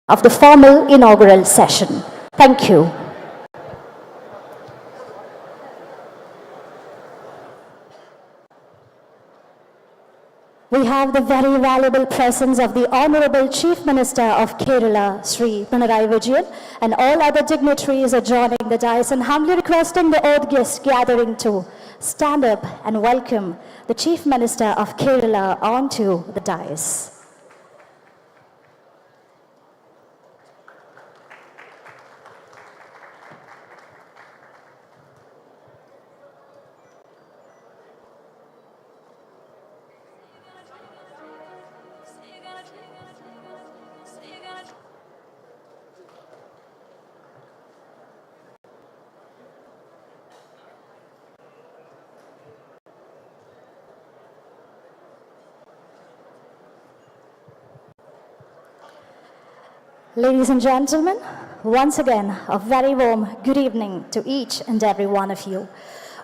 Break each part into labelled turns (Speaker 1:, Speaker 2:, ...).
Speaker 1: of the formal inaugural session. Thank you. We have the very valuable presence of the Honorable Chief Minister of Kerala, Sri Pinarayi Vijayan, and all other dignitaries adjoining the dais, and humbly requesting the oath guest gathering to stand up and welcome the Chief Minister of Kerala onto the dais. Ladies and gentlemen, once again, a very warm good evening to each and every one of you.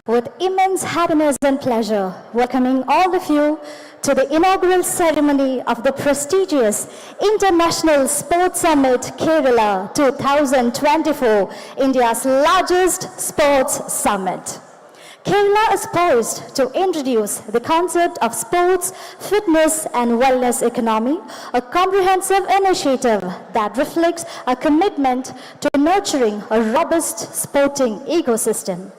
Speaker 1: With immense happiness and pleasure, welcoming all of you to the inaugural ceremony of the prestigious International Sports Summit Kerala 2024, India's largest sports summit. Kerala is poised to introduce the concept of sports, fitness and wellness economy, a comprehensive initiative that reflects a commitment to nurturing a robust sporting ecosystem.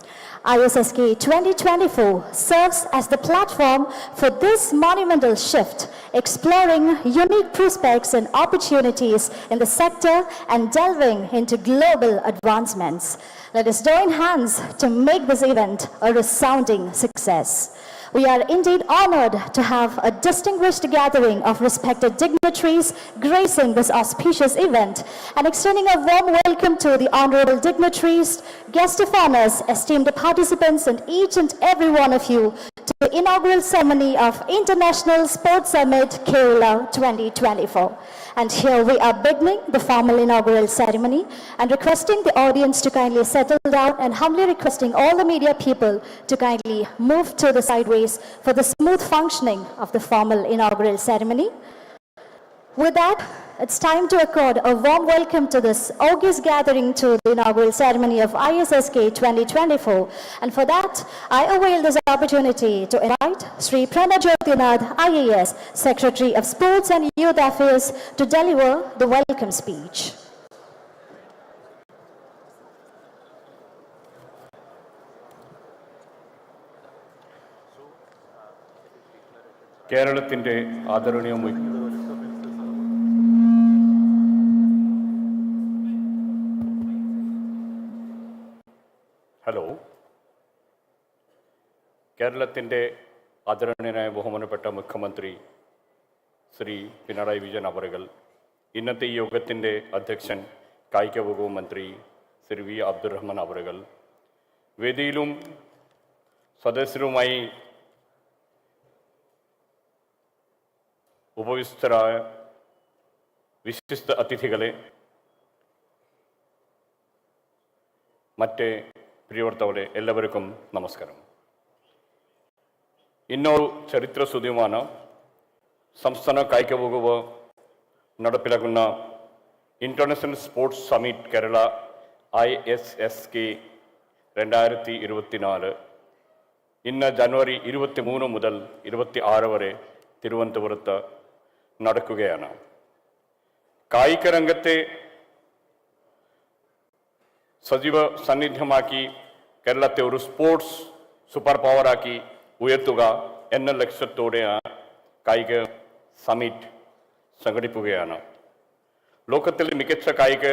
Speaker 1: ISSK 2024 serves as the platform for this monumental shift, exploring unique prospects and opportunities in the sector and delving into global advancements. Let us join hands to make this event a resounding success. We are indeed honored to have a distinguished gathering of respected dignitaries gracing this auspicious event, and extending a warm welcome to the honorable dignitaries, guest of honors, esteemed participants, and each and every one of you to the inaugural ceremony of International Sports Summit Kerala 2024. And here we are beginning the formal inaugural ceremony and requesting the audience to kindly settle down, and humbly requesting all the media people to kindly move to the sideways for the smooth functioning of the formal inaugural ceremony. With that, it's time to accord a warm welcome to this august gathering to the inaugural ceremony of ISSK 2024. And for that, I avail this opportunity to invite Sri Pranab Jyotirnath, IAS, Secretary of Sports and Youth Affairs, to deliver the welcome speech.
Speaker 2: കേരളത്തിൻ്റെ ആദരണീയ hello കേരളത്തിൻ്റെ ആദരണീയനായ ബഹുമാനപ്പെട്ട മുഖ്യമന്ത്രി ശ്രീ പിണറായി വിജയൻ അവറുകൾ, ഇന്നത്തെ ഈ യോഗത്തിൻ്റെ അധ്യക്ഷൻ കായിക വകുപ്പ് മന്ത്രി ശ്രീ വി അബ്ദുറഹ്മാൻ അവറുകൾ, വേദിയിലും സദസ്യരുമായി ഉപവിഷ്ടരായ വിശിഷ്ട അതിഥികളെ, മറ്റ് പ്രിയപ്പെട്ടവരെ, എല്ലാവർക്കും നമസ്കാരം. ഇന്നൊരു ചരിത്രസുദിനമാണ് സംസ്ഥാന കായിക വകുപ്പ് നടപ്പിലാക്കുന്ന international sports summit Kerala ISSK 2024 ഇന്ന് ജനുവരി 23 മുതൽ 26 വരെ തിരുവനന്തപുരത്ത് നടക്കുകയാണ്. കായിക രംഗത്തെ സജീവ സാന്നിധ്യമാക്കി കേരളത്തെ ഒരു സ്പോർട്സ് സൂപ്പർ പവറാക്കി ഉയർത്തുക എന്ന ലക്ഷ്യത്തോടെയാണ് കായിക സമ്മിറ്റ് സംഘടിപ്പിക്കുകയാണ്. ലോകത്തിലെ മികച്ച കായിക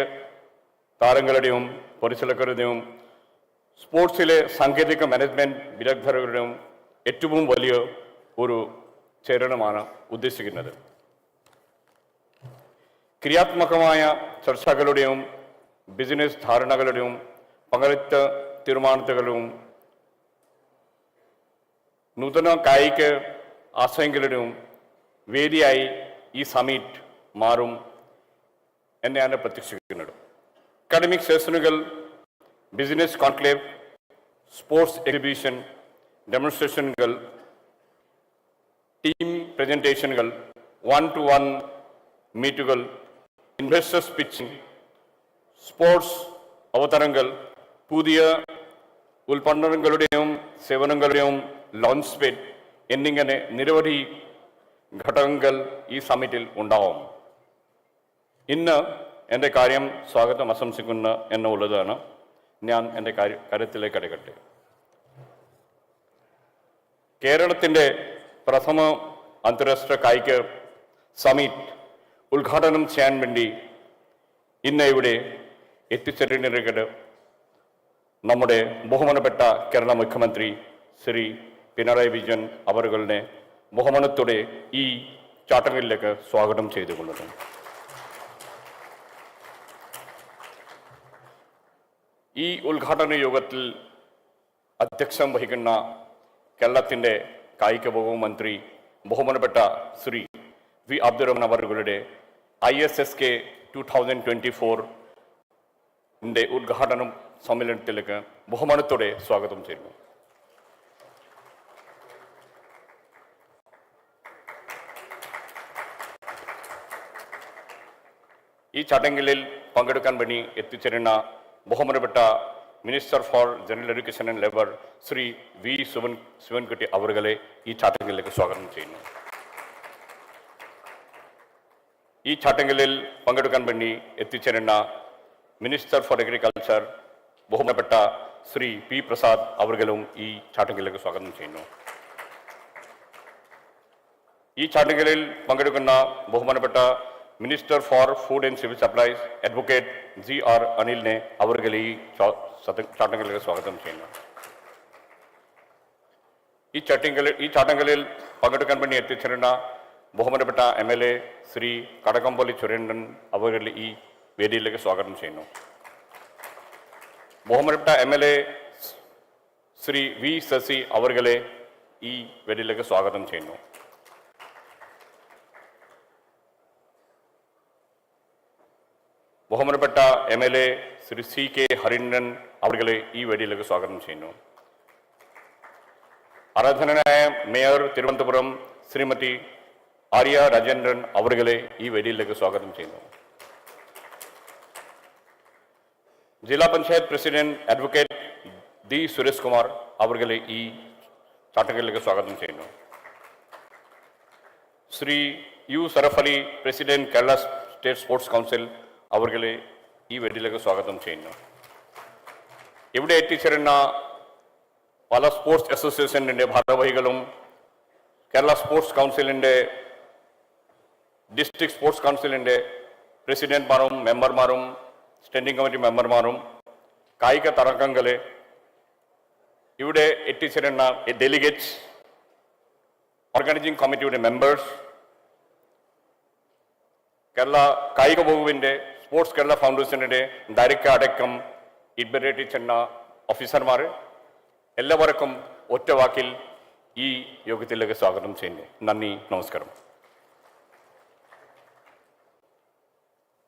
Speaker 2: താരങ്ങളുടെയും പരിശീലകരുടെയും സ്പോർട്സിലെ സാങ്കേതിക മാനേജ്മെൻറ്റ് വിദഗ്ധരുടെയും ഏറ്റവും വലിയ ഒരു ചേരണമാണ് ഉദ്ദേശിക്കുന്നത്. ക്രിയാത്മകമായ ചർച്ചകളുടെയും ബിസിനസ് ധാരണകളുടെയും പങ്കാളിത്ത തീരുമാനങ്ങളുടെയും നൂതന കായിക ആശയങ്ങളുടെയും വേദിയായി ഈ സമ്മിറ്റ് മാറും എന്നാണ് പ്രതീക്ഷിക്കുന്നത്. അക്കാഡമിക് സെഷനുകൾ, ബിസിനസ് കോൺക്ലേവ്, സ്പോർട്സ് എക്സിബിഷൻ, ഡെമോൺസ്ട്രേഷനുകൾ, ടീം പ്രസന്റേഷനുകൾ, 1-to-1 മീറ്റുകൾ ഇൻവെസ്റ്റേഴ്സ് പിച്ചിങ്, സ്പോർട്സ് അവതരണങ്ങൾ, പുതിയ ഉൽപ്പന്നങ്ങളുടെയും സേവനങ്ങളുടെയും ലോഞ്ച് പേഡ് എന്നിങ്ങനെ നിരവധി ഘടകങ്ങൾ ഈ സമ്മിറ്റിൽ ഉണ്ടാവും. ഇന്ന് എൻ്റെ കാര്യം സ്വാഗതം ആശംസിക്കുന്ന എന്നുള്ളതാണ്. ഞാൻ എൻ്റെ കാര്യത്തിലേക്ക് അടുക്കട്ടെ. കേരളത്തിൻ്റെ പ്രഥമ അന്താരാഷ്ട്ര കായിക സമ്മിറ്റ് ഉദ്ഘാടനം ചെയ്യാൻ വേണ്ടി ഇന്ന് ഇവിടെ എത്തിച്ചേർന്നിരിക്കുന്നത് നമ്മുടെ ബഹുമാനപ്പെട്ട കേരള മുഖ്യമന്ത്രി ശ്രീ പിണറായി വിജയൻ അവരുടെ ബഹുമാനത്തോടെ ഈ ചടങ്ങിലേക്ക് സ്വാഗതം ചെയ്തുകൊള്ളുന്നു. ഈ ഉദ്ഘാടന യോഗത്തിൽ അധ്യക്ഷം വഹിക്കുന്ന കേരളത്തിൻ്റെ കായിക വകുപ്പ് മന്ത്രി ബഹുമാനപ്പെട്ട ശ്രീ വി അബ്ദുറഹ്മാൻ അവരുടെ ISSK 2024 ഉദ്ഘാടനം സമ്മേളനത്തിലേക്ക് ബഹുമാനത്തോടെ സ്വാഗതം ചെയ്യുന്നു. ഈ ചടങ്ങിൽ പങ്കെടുക്കാൻ വേണ്ടി എത്തിച്ചേരുന്ന ബഹുമാനപ്പെട്ട minister for general education and labour Shri V Sivankutty അവരെ ഈ ചടങ്ങിലേക്ക് സ്വാഗതം ചെയ്യുന്നു. ഈ ചടങ്ങിൽ പങ്കെടുക്കാൻ വേണ്ടി എത്തിച്ചേരുന്ന മിനിസ്റ്റർ ഫോർ അഗ്രികൾച്ചർ ബഹുമാനപ്പെട്ട ശ്രീ പി പ്രസാദ് അവരും ഈ ചടങ്ങിലേക്ക് സ്വാഗതം ചെയ്യുന്നു. ഈ ചടങ്ങിൽ പങ്കെടുക്കുന്ന ബഹുമാനപ്പെട്ട minister for food and civil supplies advocate GR അനിലിനെ അവരെ ഈ ചടങ്ങിലേക്ക് സ്വാഗതം ചെയ്യുന്നു. ഈ ചടങ്ങിൽ പങ്കെടുക്കാൻ വേണ്ടി എത്തിച്ചേരുന്ന ബഹുമാനപ്പെട്ട MLA ശ്രീ കടകംപള്ളി സുരേന്ദ്രൻ അവരെ ഈ വേദിയിലേക്ക് സ്വാഗതം ചെയ്യുന്നു. ബഹുമാനപ്പെട്ട MLA ശ്രീ വി ശശി അവരെ ഈ വേദിയിലേക്ക് സ്വാഗതം ചെയ്യുന്നു. ബഹുമാനപ്പെട്ട MLA ശ്രീ CK ഹരീന്ദ്രൻ അവരെ ഈ വേദിയിലേക്ക് സ്വാഗതം ചെയ്യുന്നു. ആരാധനായ മേയർ തിരുവനന്തപുരം ശ്രീമതി ആര്യ രാജേന്ദ്രൻ അവരെ ഈ വേദിയിലേക്ക് സ്വാഗതം ചെയ്യുന്നു. ജില്ലാ panchayat president advocate D Suresh Kumar അവരെ ഈ ചടങ്ങിലേക്ക് സ്വാഗതം ചെയ്യുന്നു. Shri U Saraf Ali president Kerala state sports council അവരെ ഈ വേദിയിലേക്ക് സ്വാഗതം ചെയ്യുന്നു. ഇവിടെ എത്തിച്ചേരുന്ന പല സ്പോർട്സ് അസോസിയേഷൻ്റെ ഭാരവാഹികളും കേരള സ്പോർട്സ് കൗൺസിലിൻ്റെ ഡിസ്ട്രിക്ട് സ്പോർട്സ് കൗൺസിലിൻ്റെ പ്രസിഡന്റ്മാരും മെമ്പർമാരും സ്റ്റാൻഡിംഗ് കമ്മിറ്റി മെമ്പർമാരും കായിക തരംഗങ്ങളെ ഇവിടെ എത്തിച്ചേരുന്ന ഡെലിഗേറ്റ്സ് ഓർഗനൈസിംഗ് കമ്മിറ്റിയുടെ മെമ്പേഴ്സ് കേരള കായിക വകുപ്പിൻ്റെ സ്പോർട്സ് കേരള ഫൗണ്ടേഷൻ്റെ ഡയറക്ടർ അടക്കം ഇവിടെ എത്തിച്ചേരുന്ന ഓഫീസർമാർ എല്ലാവർക്കും ഒറ്റ വാക്കിൽ ഈ യോഗത്തിലേക്ക് സ്വാഗതം ചെയ്യുന്നു. നന്ദി, നമസ്കാരം.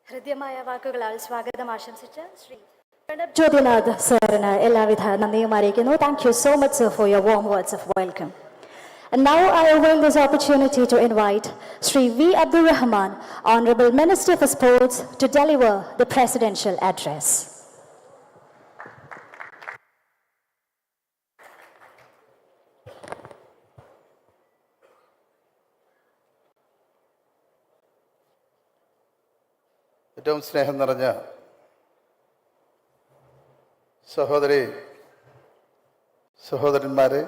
Speaker 1: ഹൃദ്യമായ വാക്കുകളാൽ സ്വാഗതം ആശംസിച്ച ശ്രീ പ്രണബ് ജ്യോതിനാഥ് സാറിന് എല്ലാവിധ നന്ദിയും അറിയിക്കുന്നു. Thank you so much, sir, for your warm words of welcome. And now I avail this opportunity to invite Sri V. Abdul Rahman, Honorable Minister for Sports, to deliver the presidential address.
Speaker 3: ഏറ്റവും സ്നേഹം നിറഞ്ഞ സഹോദരന്മാരെ,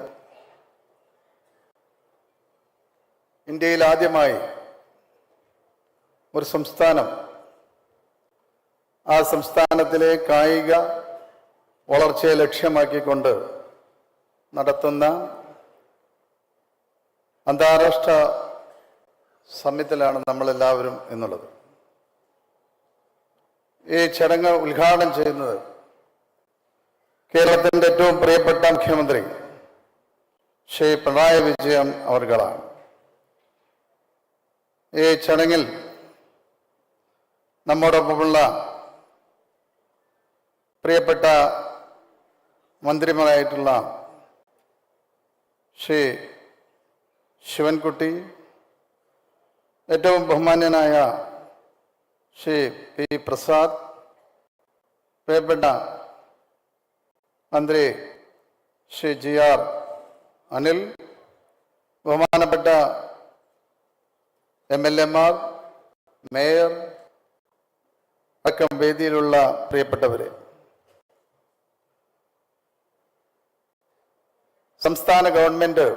Speaker 3: ഇന്ത്യയിൽ ആദ്യമായി ഒരു സംസ്ഥാനം ആ സംസ്ഥാനത്തിലെ കായിക വളർച്ചയെ ലക്ഷ്യമാക്കിക്കൊണ്ട് നടത്തുന്ന അന്താരാഷ്ട്ര സമ്മിറ്റിലാണ് നമ്മളെല്ലാവരും എന്നുള്ളത്. ഈ ചടങ്ങ് ഉദ്ഘാടനം ചെയ്യുന്നത് കേരളത്തിൻ്റെ ഏറ്റവും പ്രിയപ്പെട്ട മുഖ്യമന്ത്രി ശ്രീ പിണറായി വിജയൻ അവർകളാണ്. ഈ ചടങ്ങിൽ നമ്മോടൊപ്പമുള്ള പ്രിയപ്പെട്ട മന്ത്രിമാരായിട്ടുള്ള ശ്രീ ശിവൻകുട്ടി, ഏറ്റവും ബഹുമാന്യനായ ശ്രീ പി പ്രസാദ്, പ്രിയപ്പെട്ട മന്ത്രി ശ്രീ ജി ആർ അനിൽ, ബഹുമാനപ്പെട്ട MLA-മാർ, മേയർ അടക്കം വേദിയിലുള്ള പ്രിയപ്പെട്ടവരെ, സംസ്ഥാന ഗവൺമെന്റ്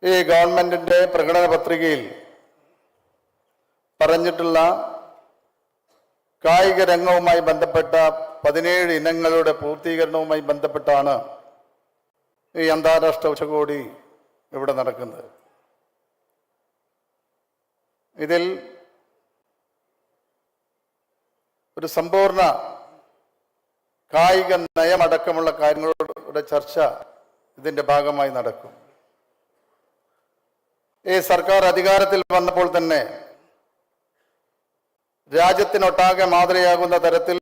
Speaker 3: ഈ ഗവൺമെന്റിന്റെ പ്രകടന പത്രികയിൽ പറഞ്ഞിട്ടുള്ള കായിക രംഗവുമായി ബന്ധപ്പെട്ട 17 ഇനങ്ങളുടെ പൂർത്തീകരണവുമായി ബന്ധപ്പെട്ടാണ് ഈ അന്താരാഷ്ട്ര ഉച്ചകോടി ഇവിടെ നടക്കുന്നത്. ഇതിൽ ഒരു സമ്പൂർണ്ണ കായിക നയമടക്കമുള്ള കാര്യങ്ങളുടെ ചർച്ച ഇതിൻ്റെ ഭാഗമായി നടക്കും. ഈ സർക്കാർ അധികാരത്തിൽ വന്നപ്പോൾ തന്നെ രാജ്യത്തിനൊട്ടാകെ മാതൃകയാകുന്ന തരത്തിൽ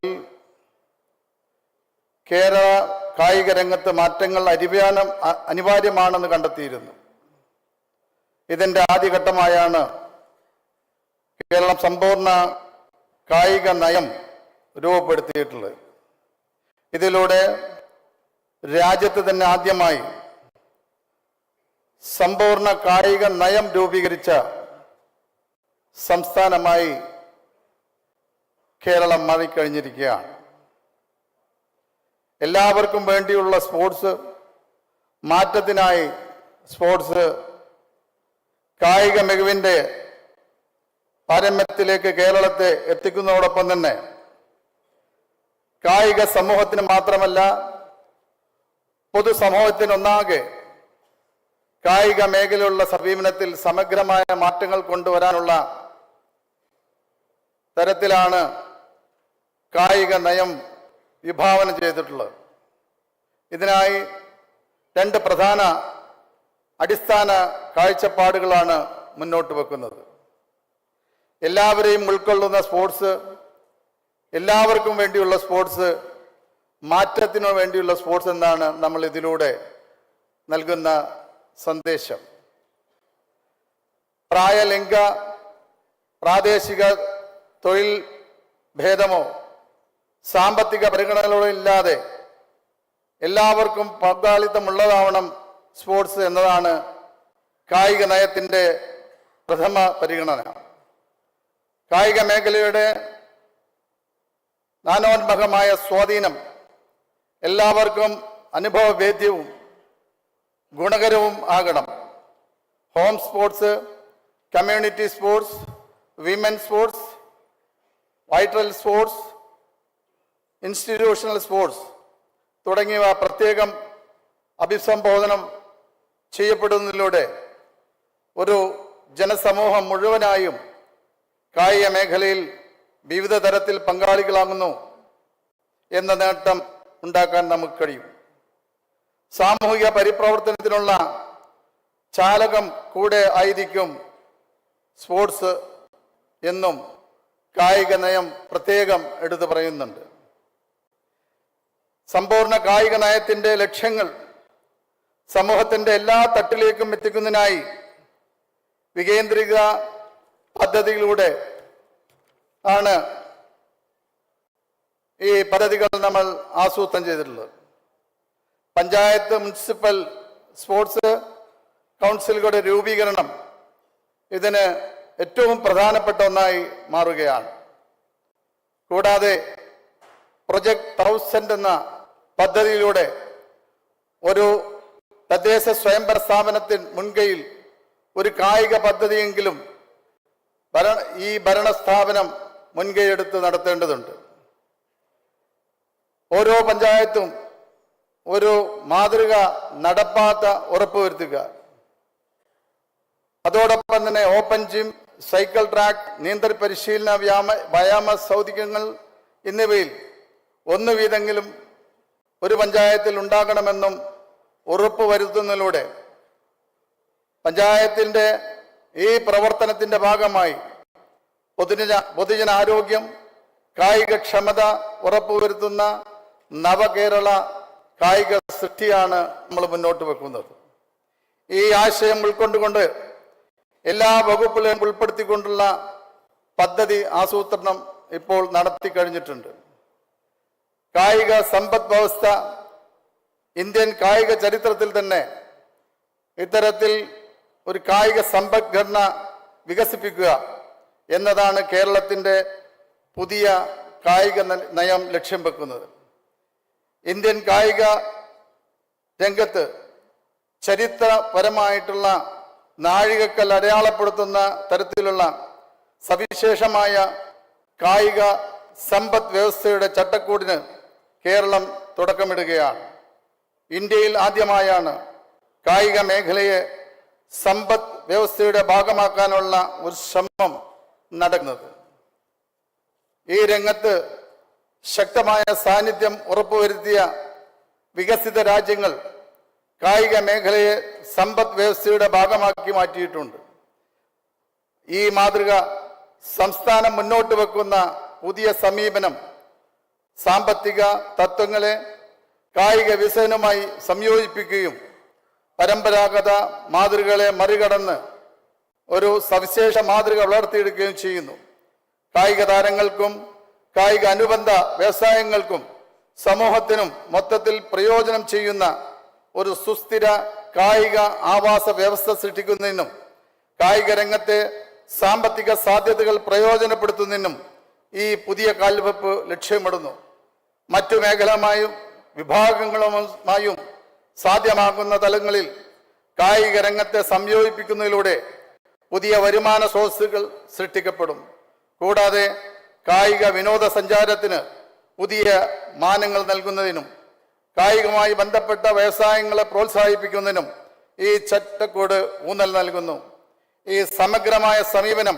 Speaker 3: കേരള കായിക രംഗത്ത് മാറ്റങ്ങൾ അനിവാര്യമാണെന്ന് കണ്ടെത്തിയിരുന്നു. ഇതിൻ്റെ ആദ്യഘട്ടമായാണ് കേരളം സമ്പൂർണ്ണ കായിക നയം രൂപപ്പെടുത്തിയിട്ടുള്ളത്. ഇതിലൂടെ രാജ്യത്ത് തന്നെ ആദ്യമായി സമ്പൂർണ്ണ കായിക നയം രൂപീകരിച്ച സംസ്ഥാനമായി കേരളം മാറിക്കഴിഞ്ഞിരിക്കുകയാണ്. എല്ലാവർക്കും വേണ്ടിയുള്ള സ്പോർട്സ്, മാറ്റത്തിനായി സ്പോർട്സ്, കായിക മികവിൻ്റെ പാരമ്യത്തിലേക്ക് കേരളത്തെ എത്തിക്കുന്നതോടൊപ്പം തന്നെ കായിക സമൂഹത്തിന് മാത്രമല്ല പൊതുസമൂഹത്തിനൊന്നാകെ കായിക മേഖലയിലുള്ള സമീപനത്തിൽ സമഗ്രമായ മാറ്റങ്ങൾ കൊണ്ടുവരാനുള്ള തരത്തിലാണ് കായിക നയം വിഭാവനം ചെയ്തിട്ടുള്ളത്. ഇതിനായി 2 പ്രധാന അടിസ്ഥാന കാഴ്ചപ്പാടുകളാണ് മുന്നോട്ട് വെക്കുന്നത്. എല്ലാവരെയും ഉൾക്കൊള്ളുന്ന സ്പോർട്സ്, എല്ലാവർക്കും വേണ്ടിയുള്ള സ്പോർട്സ്, മാറ്റത്തിനു വേണ്ടിയുള്ള സ്പോർട്സ് എന്നാണ് നമ്മൾ ഇതിലൂടെ നൽകുന്ന സന്ദേശം. പ്രായലിംഗ, പ്രാദേശിക, തൊഴിൽ ഭേദമോ സാമ്പത്തിക പരിഗണനകളോ ഇല്ലാതെ എല്ലാവർക്കും പങ്കാളിത്തമുള്ളതാവണം സ്പോർട്സ് എന്നതാണ് കായിക നയത്തിൻ്റെ പ്രഥമ പരിഗണന. കായിക മേഖലയുടെ നാനോന്മുഖമായ സ്വാധീനം എല്ലാവർക്കും അനുഭവവേദ്യവും ഗുണകരവും ആകണം. Home sports, community sports, women sports, vital sports, institutional sports തുടങ്ങിയവ പ്രത്യേകം അഭിസംബോധനം ചെയ്യപ്പെടുന്നതിലൂടെ ഒരു ജനസമൂഹം മുഴുവനായും കായിക മേഖലയിൽ വിവിധ തരത്തിൽ പങ്കാളികളാകുന്നു എന്ന നേട്ടം ഉണ്ടാക്കാൻ നമുക്ക് കഴിയും. സാമൂഹിക പരിപ്രവർത്തനത്തിനുള്ള ചാലകം കൂടെ ആയിരിക്കും സ്പോർട്സ് എന്നും കായിക നയം പ്രത്യേകം എടുത്തു പറയുന്നുണ്ട്. സമ്പൂർണ്ണ കായിക നയത്തിൻ്റെ ലക്ഷ്യങ്ങൾ സമൂഹത്തിൻ്റെ എല്ലാ തട്ടിലേക്കും എത്തിക്കുന്നതിനായി വികേന്ദ്രീകൃത പദ്ധതിയിലൂടെ ആണ് ഈ പദ്ധതികൾ നമ്മൾ ആസൂത്രണം ചെയ്തിട്ടുള്ളത്. പഞ്ചായത്ത്, മുനിസിപ്പൽ സ്പോർട്സ് കൗൺസിലുകളുടെ രൂപീകരണം ഇതിന് ഏറ്റവും പ്രധാനപ്പെട്ട ഒന്നായി മാറുകയാണ്. കൂടാതെ പ്രൊജക്ട് 1000 എന്ന പദ്ധതിയിലൂടെ ഒരു തദ്ദേശ സ്വയംഭരണ സ്ഥാപനത്തിന് മുൻകൈയിൽ ഒരു കായിക പദ്ധതിയെങ്കിലും ഈ ഭരണസ്ഥാപനം മുൻകൈയെടുത്ത് നടത്തേണ്ടതുണ്ട്. ഓരോ പഞ്ചായത്തും ഒരു മാതൃക നടപ്പാത ഉറപ്പുവരുത്തുക. അതോടൊപ്പം തന്നെ ഓപ്പൺ ജിം, സൈക്കിൾ ട്രാക്ക്, നീന്തൽ പരിശീലന, വ്യായാമ സൗകര്യങ്ങൾ എന്നിവയിൽ 1 വീതെങ്കിലും ഒരു പഞ്ചായത്തിൽ ഉണ്ടാകണമെന്നും ഉറപ്പുവരുത്തുന്നതിലൂടെ പഞ്ചായത്തിൻ്റെ ഈ പ്രവർത്തനത്തിൻ്റെ ഭാഗമായി പൊതുജനാരോഗ്യം, കായികക്ഷമത ഉറപ്പുവരുത്തുന്ന നവകേരള കായിക സൃഷ്ടിയാണ് നമ്മൾ മുന്നോട്ട് വെക്കുന്നത്. ഈ ആശയം ഉൾക്കൊണ്ടുകൊണ്ട് എല്ലാ വകുപ്പുകളും ഉൾപ്പെടുത്തിക്കൊണ്ടുള്ള പദ്ധതി ആസൂത്രണം ഇപ്പോൾ നടത്തി കഴിഞ്ഞിട്ടുണ്ട്. കായിക സമ്പദ് വ്യവസ്ഥ ഇന്ത്യൻ കായിക ചരിത്രത്തിൽ തന്നെ ഇത്തരത്തിൽ ഒരു കായിക സമ്പദ്ഘടന വികസിപ്പിക്കുക എന്നതാണ് കേരളത്തിൻ്റെ പുതിയ കായിക നയം ലക്ഷ്യം വെക്കുന്നത്. ഇന്ത്യൻ കായിക രംഗത്ത് ചരിത്രപരമായിട്ടുള്ള നാഴികക്കൽ അടയാളപ്പെടുത്തുന്ന തരത്തിലുള്ള സവിശേഷമായ കായിക സമ്പദ് വ്യവസ്ഥയുടെ ചട്ടക്കൂടിന് കേരളം തുടക്കമിടുകയാണ്. ഇന്ത്യയിൽ ആദ്യമായാണ് കായിക മേഖലയെ സമ്പദ് വ്യവസ്ഥയുടെ ഭാഗമാക്കാനുള്ള ഒരു ശ്രമം നടക്കുന്നത്. ഈ രംഗത്ത് ശക്തമായ സാന്നിധ്യം ഉറപ്പുവരുത്തിയ വികസിത രാജ്യങ്ങൾ കായിക മേഖലയെ സമ്പദ് വ്യവസ്ഥയുടെ ഭാഗമാക്കി മാറ്റിയിട്ടുണ്ട്. ഈ മാതൃക സംസ്ഥാനം മുന്നോട്ട് വെക്കുന്ന പുതിയ സമീപനം സാമ്പത്തിക തത്വങ്ങളെ കായിക വികസനവുമായി സംയോജിപ്പിക്കുകയും പരമ്പരാഗത മാതൃകകളെ മറികടന്ന് ഒരു സവിശേഷ മാതൃക വളർത്തിയെടുക്കുകയും ചെയ്യുന്നു. കായിക താരങ്ങൾക്കും കായിക അനുബന്ധ വ്യവസായങ്ങൾക്കും സമൂഹത്തിനും മൊത്തത്തിൽ പ്രയോജനം ചെയ്യുന്ന ഒരു സുസ്ഥിര കായിക ആവാസ വ്യവസ്ഥ സൃഷ്ടിക്കുന്നതിനും കായിക രംഗത്തെ സാമ്പത്തിക സാധ്യതകൾ പ്രയോജനപ്പെടുത്തുന്നതിനും ഈ പുതിയ കാൽവെപ്പ് ലക്ഷ്യമിടുന്നു. മറ്റു മേഖലമായും വിഭാഗങ്ങളുമായും സാധ്യമാകുന്ന തലങ്ങളിൽ കായിക രംഗത്തെ സംയോജിപ്പിക്കുന്നതിലൂടെ പുതിയ വരുമാന സ്രോതസ്സുകൾ സൃഷ്ടിക്കപ്പെടും. കൂടാതെ കായിക വിനോദസഞ്ചാരത്തിന് പുതിയ മാനങ്ങൾ നൽകുന്നതിനും കായികവുമായി ബന്ധപ്പെട്ട വ്യവസായങ്ങളെ പ്രോത്സാഹിപ്പിക്കുന്നതിനും ഈ ചട്ടക്കൂട് ഊന്നൽ നൽകുന്നു. ഈ സമഗ്രമായ സമീപനം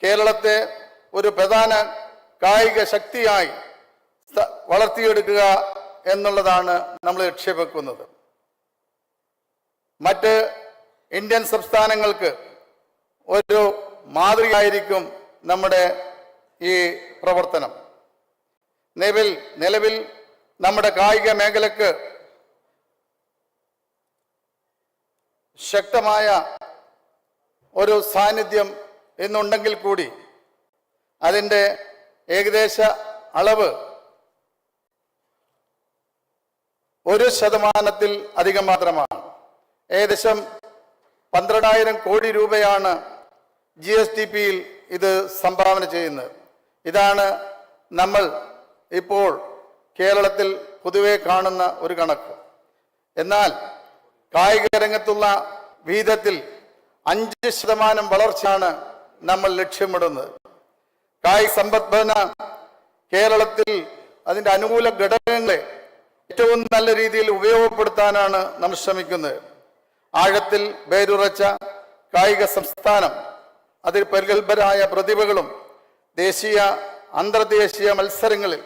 Speaker 3: കേരളത്തെ ഒരു പ്രധാന കായിക ശക്തിയായി വളർത്തിയെടുക്കുക എന്നുള്ളതാണ് നമ്മൾ ലക്ഷ്യം വെക്കുന്നത്. മറ്റ് ഇന്ത്യൻ സംസ്ഥാനങ്ങൾക്ക് ഒരു മാതൃകയായിരിക്കും നമ്മുടെ ഈ പ്രവർത്തനം. നിലവിൽ നമ്മുടെ കായിക മേഖലക്ക് ശക്തമായ ഒരു സാന്നിധ്യം ഇന്നുണ്ടെങ്കിൽ കൂടി അതിൻ്റെ ഏകദേശ അളവ് 1% അധികം മാത്രമാണ്. ഏകദേശം 12,000 കോടി രൂപയാണ് GSDPയിൽ ഇത് സംഭാവന ചെയ്യുന്നത്. ഇതാണ് നമ്മൾ ഇപ്പോൾ കേരളത്തിൽ പൊതുവെ കാണുന്ന ഒരു കണക്ക്. എന്നാൽ കായിക രംഗത്തുള്ള വിഹിതത്തിൽ 5% വളർച്ചയാണ് നമ്മൾ ലക്ഷ്യമിടുന്നത്. കായിക സമ്പദ്ഘടന കേരളത്തിൽ അതിൻ്റെ അനുകൂല ഘടകങ്ങളെ ഏറ്റവും നല്ല രീതിയിൽ ഉപയോഗപ്പെടുത്താനാണ് നമ്മൾ ശ്രമിക്കുന്നത്. ആഴത്തിൽ വേരുറച്ച കായിക സംസ്ഥാനം, അതിൽ പ്രഗത്ഭരായ പ്രതിഭകളും ദേശീയ അന്തർദേശീയ മത്സരങ്ങളിൽ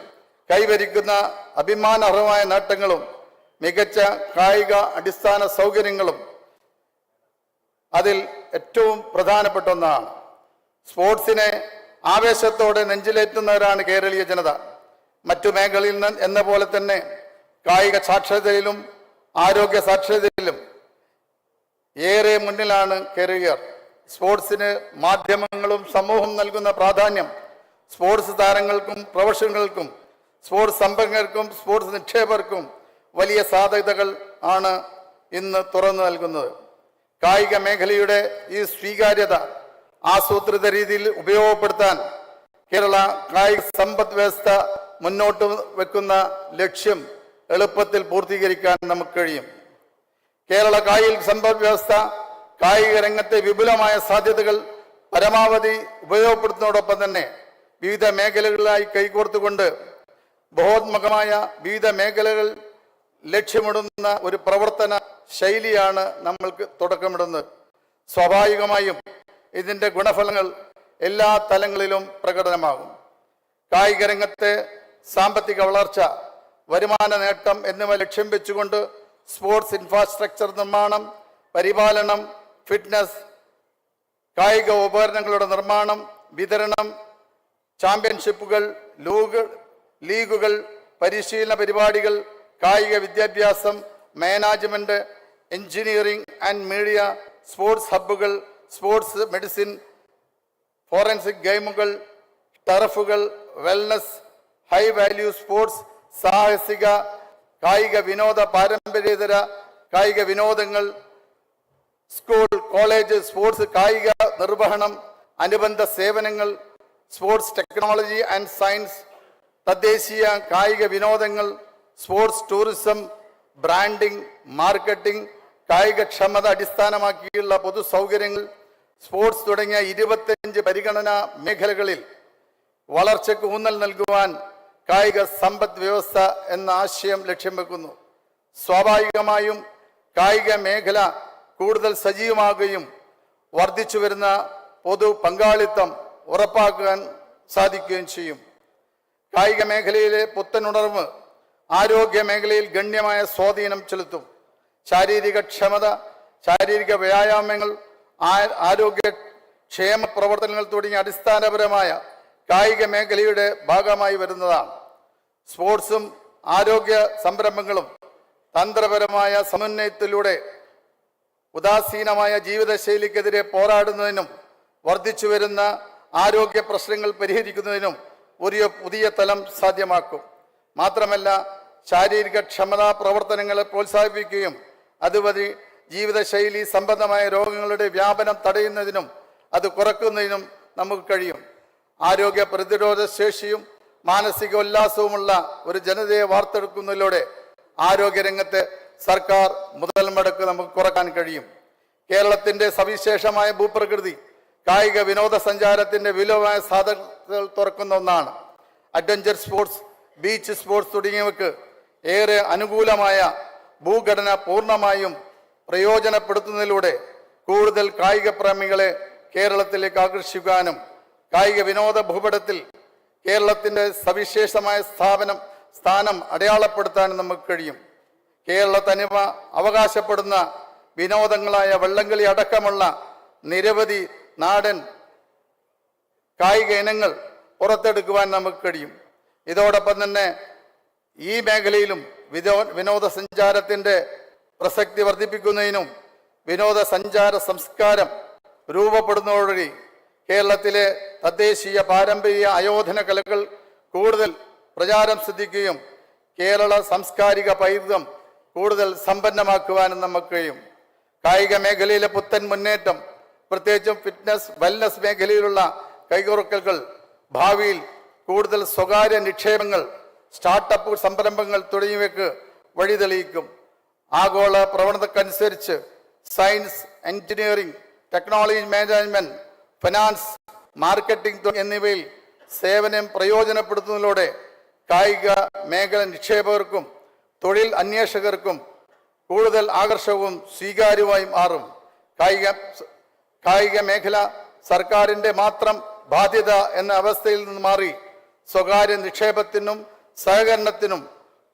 Speaker 3: കൈവരിക്കുന്ന അഭിമാനാർഹമായ നേട്ടങ്ങളും മികച്ച കായിക അടിസ്ഥാന സൗകര്യങ്ങളും അതിൽ ഏറ്റവും പ്രധാനപ്പെട്ട ഒന്നാണ്. സ്പോർട്സിനെ ആവേശത്തോടെ നെഞ്ചിലേറ്റുന്നവരാണ് കേരളീയ ജനത. മറ്റു മേഖലയിൽ എന്ന പോലെ തന്നെ കായിക സാക്ഷരതയിലും ആരോഗ്യ സാക്ഷരതയിലും ഏറെ മുന്നിലാണ് കേരളീയർ. സ്പോർട്സിന് മാധ്യമങ്ങളും സമൂഹം നൽകുന്ന പ്രാധാന്യം സ്പോർട്സ് താരങ്ങൾക്കും പ്രൊഫഷണലുകൾക്കും സ്പോർട്സ് സംരംഭകർക്കും സ്പോർട്സ് നിക്ഷേപകർക്കും വലിയ സാധ്യതകൾ ആണ് ഇന്ന് തുറന്നു നൽകുന്നത്. കായിക മേഖലയുടെ ഈ സ്വീകാര്യത ആസൂത്രിത രീതിയിൽ ഉപയോഗപ്പെടുത്താൻ കേരള കായിക സമ്പദ് വ്യവസ്ഥ മുന്നോട്ട് വെക്കുന്ന ലക്ഷ്യം എളുപ്പത്തിൽ പൂർത്തീകരിക്കാൻ നമുക്ക് കഴിയും. കേരള കായിക സമ്പദ് വ്യവസ്ഥ കായിക രംഗത്തെ വിപുലമായ സാധ്യതകൾ പരമാവധി ഉപയോഗപ്പെടുത്തുന്നതോടൊപ്പം തന്നെ വിവിധ മേഖലകളിലായി കൈകോർത്തുകൊണ്ട് ബഹോത്മകമായ വിവിധ മേഖലകൾ ലക്ഷ്യമിടുന്ന ഒരു പ്രവർത്തന ശൈലിയാണ് നമ്മൾക്ക് തുടക്കമിടുന്നത്. സ്വാഭാവികമായും ഇതിൻ്റെ ഗുണഫലങ്ങൾ എല്ലാ തലങ്ങളിലും പ്രകടനമാകും. കായിക രംഗത്തെ സാമ്പത്തിക വളർച്ച, വരുമാന നേട്ടം എന്നിവ ലക്ഷ്യം വെച്ചുകൊണ്ട് സ്പോർട്സ് ഇൻഫ്രാസ്ട്രക്ചർ നിർമ്മാണം, പരിപാലനം, ഫിറ്റ്നസ്, കായിക ഉപകരണങ്ങളുടെ നിർമ്മാണം, വിതരണം, ചാമ്പ്യൻഷിപ്പുകൾ, ലീഗുകൾ, പരിശീലന പരിപാടികൾ, കായിക വിദ്യാഭ്യാസം, management, engineering and media, sports ഹബ്ബുകൾ, സ്പോർട്സ് മെഡിസിൻ, ഫോറൻസിക് ഗെയിമുകൾ, ടർഫുകൾ, വെൽനസ്, ഹൈ വാല്യൂ സ്പോർട്സ്, സാഹസിക കായിക വിനോദ, പാരമ്പര്യേതര കായിക വിനോദങ്ങൾ, സ്കൂൾ കോളേജ് സ്പോർട്സ് കായിക നിർവഹണം, അനുബന്ധ സേവനങ്ങൾ, സ്പോർട്സ് ടെക്നോളജി ആൻഡ് സയൻസ്, തദ്ദേശീയ കായിക വിനോദങ്ങൾ, സ്പോർട്സ് ടൂറിസം, ബ്രാൻഡിംഗ്, മാർക്കറ്റിംഗ്, കായികക്ഷമത അടിസ്ഥാനമാക്കിയുള്ള പൊതു സൗകര്യങ്ങൾ, സ്പോർട്സ് തുടങ്ങിയ 25 പരിഗണനാ മേഖലകളിൽ വളർച്ചയ്ക്ക് ഊന്നൽ നൽകുവാൻ കായിക സമ്പദ് വ്യവസ്ഥ എന്ന ആശയം ലക്ഷ്യം വെക്കുന്നു. സ്വാഭാവികമായും കായിക മേഖല കൂടുതൽ സജീവമാകുകയും വർദ്ധിച്ചു വരുന്ന പൊതു പങ്കാളിത്തം ഉറപ്പാക്കാൻ സാധിക്കുകയും ചെയ്യും. കായിക മേഖലയിലെ പുത്തനുണർവ് ആരോഗ്യ മേഖലയിൽ ഗണ്യമായ സ്വാധീനം ചെലുത്തും. ശാരീരിക ക്ഷമത, ശാരീരിക വ്യായാമങ്ങൾ, ആരോഗ്യ ക്ഷേമ പ്രവർത്തനങ്ങൾ തുടങ്ങിയ അടിസ്ഥാനപരമായ കായിക മേഖലയുടെ ഭാഗമായി വരുന്നതാണ്. സ്പോർട്സും ആരോഗ്യ സംരംഭങ്ങളും തന്ത്രപരമായ സമന്വയത്തിലൂടെ ഉദാസീനമായ ജീവിതശൈലിക്കെതിരെ പോരാടുന്നതിനും വർദ്ധിച്ചു വരുന്ന ആരോഗ്യ പ്രശ്നങ്ങൾ പരിഹരിക്കുന്നതിനും ഒരു പുതിയ തലം സാധ്യമാക്കും. മാത്രമല്ല, ശാരീരിക ക്ഷമതാ പ്രവർത്തനങ്ങളെ പ്രോത്സാഹിപ്പിക്കുകയും അതുവഴി ജീവിതശൈലി സംബന്ധമായ രോഗങ്ങളുടെ വ്യാപനം തടയുന്നതിനും അത് കുറയ്ക്കുന്നതിനും നമുക്ക് കഴിയും. ആരോഗ്യ പ്രതിരോധ ശേഷിയും മാനസിക ഉല്ലാസവുമുള്ള ഒരു ജനതയെ വാർത്തെടുക്കുന്നതിലൂടെ ആരോഗ്യരംഗത്തെ സർക്കാർ മുതൽ മുടക്ക് നമുക്ക് കുറക്കാൻ കഴിയും. കേരളത്തിന്റെ സവിശേഷമായ ഭൂപ്രകൃതി കായിക വിനോദസഞ്ചാരത്തിന്റെ വിപുലമായ സാധ്യതകൾ തുറക്കുന്ന ഒന്നാണ്. അഡ്വഞ്ചർ സ്പോർട്സ്, ബീച്ച് സ്പോർട്സ് തുടങ്ങിയവയ്ക്ക് ഏറെ അനുകൂലമായ ഭൂഘടന പൂർണ്ണമായും പ്രയോജനപ്പെടുത്തുന്നതിലൂടെ കൂടുതൽ കായിക പ്രേമികളെ കേരളത്തിലേക്ക് ആകർഷിക്കാനും കായിക വിനോദ ഭൂപടത്തിൽ കേരളത്തിൻ്റെ സവിശേഷമായ സ്ഥാനം അടയാളപ്പെടുത്താനും നമുക്ക് കഴിയും. കേരള തനിമ അവകാശപ്പെടുന്ന വിനോദങ്ങളായ വള്ളംകളി അടക്കമുള്ള നിരവധി നാടൻ കായിക ഇനങ്ങൾ പുറത്തെടുക്കുവാൻ നമുക്ക് കഴിയും. ഇതോടൊപ്പം തന്നെ ഈ മേഖലയിലും വിനോദസഞ്ചാരത്തിൻ്റെ പ്രസക്തി വർദ്ധിപ്പിക്കുന്നതിനും വിനോദസഞ്ചാര സംസ്കാരം രൂപപ്പെടുന്നതോടുകൂടി കേരളത്തിലെ തദ്ദേശീയ പാരമ്പര്യ ആയോധന കലകൾ കൂടുതൽ പ്രചാരം സിദ്ധിക്കുകയും കേരള സാംസ്കാരിക പൈതൃകം കൂടുതൽ സമ്പന്നമാക്കുവാനും നമുക്ക് കഴിയും. കായിക മേഖലയിലെ പുത്തൻ മുന്നേറ്റം, പ്രത്യേകിച്ചും ഫിറ്റ്നസ്, വെൽനസ് മേഖലയിലുള്ള കൈകോർക്കലുകൾ ഭാവിയിൽ കൂടുതൽ സ്വകാര്യ നിക്ഷേപങ്ങൾ, സ്റ്റാർട്ടപ്പ് സംരംഭങ്ങൾ തുടങ്ങിയവയ്ക്ക് വഴിതെളിയിക്കും. ആഗോള പ്രവണതക്കനുസരിച്ച് science, engineering, technology management, finance, marketing എന്നിവയിൽ സേവനം പ്രയോജനപ്പെടുത്തുന്നതിലൂടെ കായിക മേഖല നിക്ഷേപകർക്കും തൊഴിൽ അന്വേഷകർക്കും കൂടുതൽ ആകർഷകവും സ്വീകാര്യവുമായി മാറും. കായിക മേഖല സർക്കാരിൻ്റെ മാത്രം ബാധ്യത എന്ന അവസ്ഥയിൽ നിന്ന് മാറി സ്വകാര്യ നിക്ഷേപത്തിനും സഹകരണത്തിനും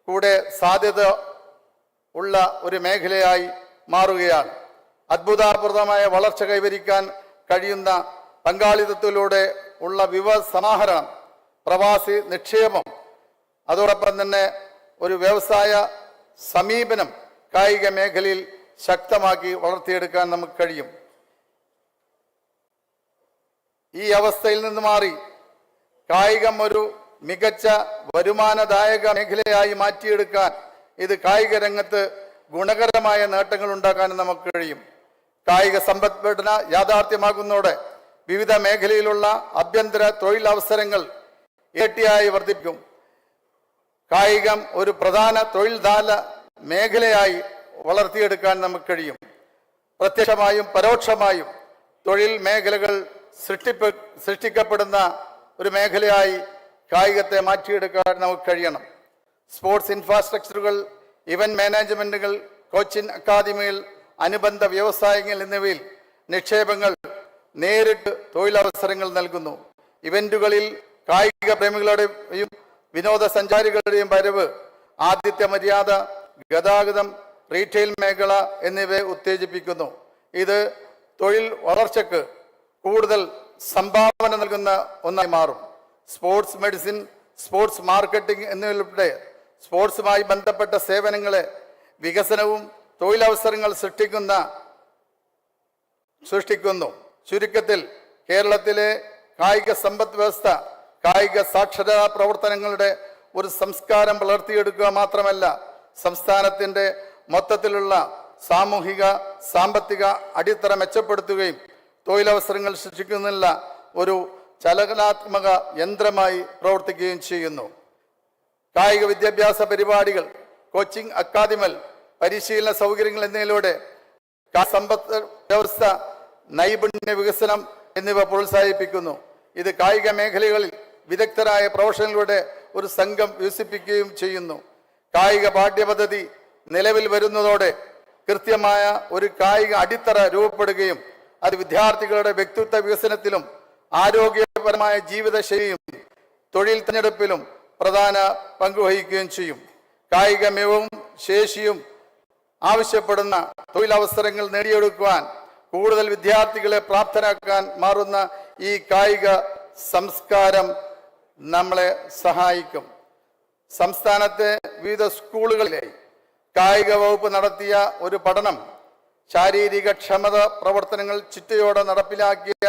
Speaker 3: കൂടെ സാധ്യത ഉള്ള ഒരു മേഖലയായി മാറുകയാണ്. അത്ഭുതാത്ഭുതമായ വളർച്ച കൈവരിക്കാൻ കഴിയുന്ന പങ്കാളിത്തത്തിലൂടെ ഉള്ള വിഭവ സമാഹരണം, പ്രവാസി നിക്ഷേപം, അതോടൊപ്പം തന്നെ ഒരു വ്യവസായ സമീപനം കായിക മേഖലയിൽ ശക്തമാക്കി വളർത്തിയെടുക്കാൻ നമുക്ക് കഴിയും. ഈ അവസ്ഥയിൽ നിന്ന് മാറി കായികം ഒരു മികച്ച വരുമാനദായക മേഖലയായി മാറ്റിയെടുക്കാൻ ഇത് കായിക രംഗത്ത് ഗുണകരമായ നേട്ടങ്ങൾ ഉണ്ടാക്കാൻ നമുക്ക് കഴിയും. കായിക സമ്പദ്ഘടന യാഥാർത്ഥ്യമാകുന്നതോടെ വിവിധ മേഖലയിലുള്ള ആഭ്യന്തര തൊഴിലവസരങ്ങൾ ഇരട്ടിയായി വർദ്ധിപ്പിക്കും. കായികം ഒരു പ്രധാന തൊഴിൽദാല മേഖലയായി വളർത്തിയെടുക്കാൻ നമുക്ക് കഴിയും. പ്രത്യക്ഷമായും പരോക്ഷമായും തൊഴിൽ മേഖലകൾ സൃഷ്ടിക്കപ്പെടുന്ന ഒരു മേഖലയായി കായികത്തെ മാറ്റിയെടുക്കാൻ നമുക്ക് കഴിയണം. സ്പോർട്സ് ഇൻഫ്രാസ്ട്രക്ചറുകൾ, ഇവന്റ് മാനേജ്മെന്റുകൾ, കോച്ചിങ് അക്കാദമികൾ, അനുബന്ധ വ്യവസായങ്ങൾ എന്നിവയിൽ നിക്ഷേപങ്ങൾ നേരിട്ട് തൊഴിലവസരങ്ങൾ നൽകുന്നു. ഇവന്റുകളിൽ കായിക പ്രേമികളുടെയും വിനോദസഞ്ചാരികളുടെയും വരവ് ആതിഥ്യ മര്യാദ, ഗതാഗതം, റീറ്റെയിൽ മേഖല എന്നിവയെ ഉത്തേജിപ്പിക്കുന്നു. ഇത് തൊഴിൽ വളർച്ചയ്ക്ക് കൂടുതൽ സംഭാവന നൽകുന്ന ഒന്നായി മാറും. സ്പോർട്സ് മെഡിസിൻ, സ്പോർട്സ് മാർക്കറ്റിംഗ് എന്നിവയിലൂടെ സ്പോർട്സുമായി ബന്ധപ്പെട്ട സേവനങ്ങളെ വികസനവും തൊഴിലവസരങ്ങൾ സൃഷ്ടിക്കുന്നു. ചുരുക്കത്തിൽ കേരളത്തിലെ കായിക സമ്പദ് വ്യവസ്ഥ കായിക സാക്ഷരതാ പ്രവർത്തനങ്ങളുടെ ഒരു സംസ്കാരം വളർത്തിയെടുക്കുക മാത്രമല്ല സംസ്ഥാനത്തിൻ്റെ മൊത്തത്തിലുള്ള സാമൂഹിക സാമ്പത്തിക അടിത്തറ മെച്ചപ്പെടുത്തുകയും തൊഴിലവസരങ്ങൾ സൃഷ്ടിക്കുന്നതിനുള്ള ഒരു ചലനാത്മക യന്ത്രമായി പ്രവർത്തിക്കുകയും ചെയ്യുന്നു. കായിക വിദ്യാഭ്യാസ പരിപാടികൾ, കോച്ചിങ് അക്കാദമികൾ, പരിശീലന സൗകര്യങ്ങൾ എന്നിവയിലൂടെ സമ്പദ് വ്യവസ്ഥ, നൈപുണ്യ വികസനം എന്നിവ പ്രോത്സാഹിപ്പിക്കുന്നു. ഇത് കായിക മേഖലകളിൽ വിദഗ്ധരായ പ്രൊഫഷണലുകളുടെ ഒരു സംഘം വികസിപ്പിക്കുകയും ചെയ്യുന്നു. കായിക പാഠ്യപദ്ധതി നിലവിൽ വരുന്നതോടെ കൃത്യമായ ഒരു കായിക അടിത്തറ രൂപപ്പെടുകയും അത് വിദ്യാർത്ഥികളുടെ വ്യക്തിത്വ വികസനത്തിലും ആരോഗ്യപരമായ ജീവിതശൈലിയും തൊഴിൽ തിരഞ്ഞെടുപ്പിലും പ്രധാന പങ്കുവഹിക്കുകയും ചെയ്യും. കായിക മികവും ശേഷിയും ആവശ്യപ്പെടുന്ന തൊഴിലവസരങ്ങൾ നേടിയെടുക്കുവാൻ കൂടുതൽ വിദ്യാർത്ഥികളെ പ്രാപ്തരാക്കാൻ മാറുന്ന ഈ കായിക സംസ്കാരം നമ്മളെ സഹായിക്കും. സംസ്ഥാനത്തെ വിവിധ സ്കൂളുകളിലെ കായിക വകുപ്പ് നടത്തിയ ഒരു പഠനം ശാരീരിക ക്ഷമത പ്രവർത്തനങ്ങൾ ചിട്ടയോടെ നടപ്പിലാക്കിയ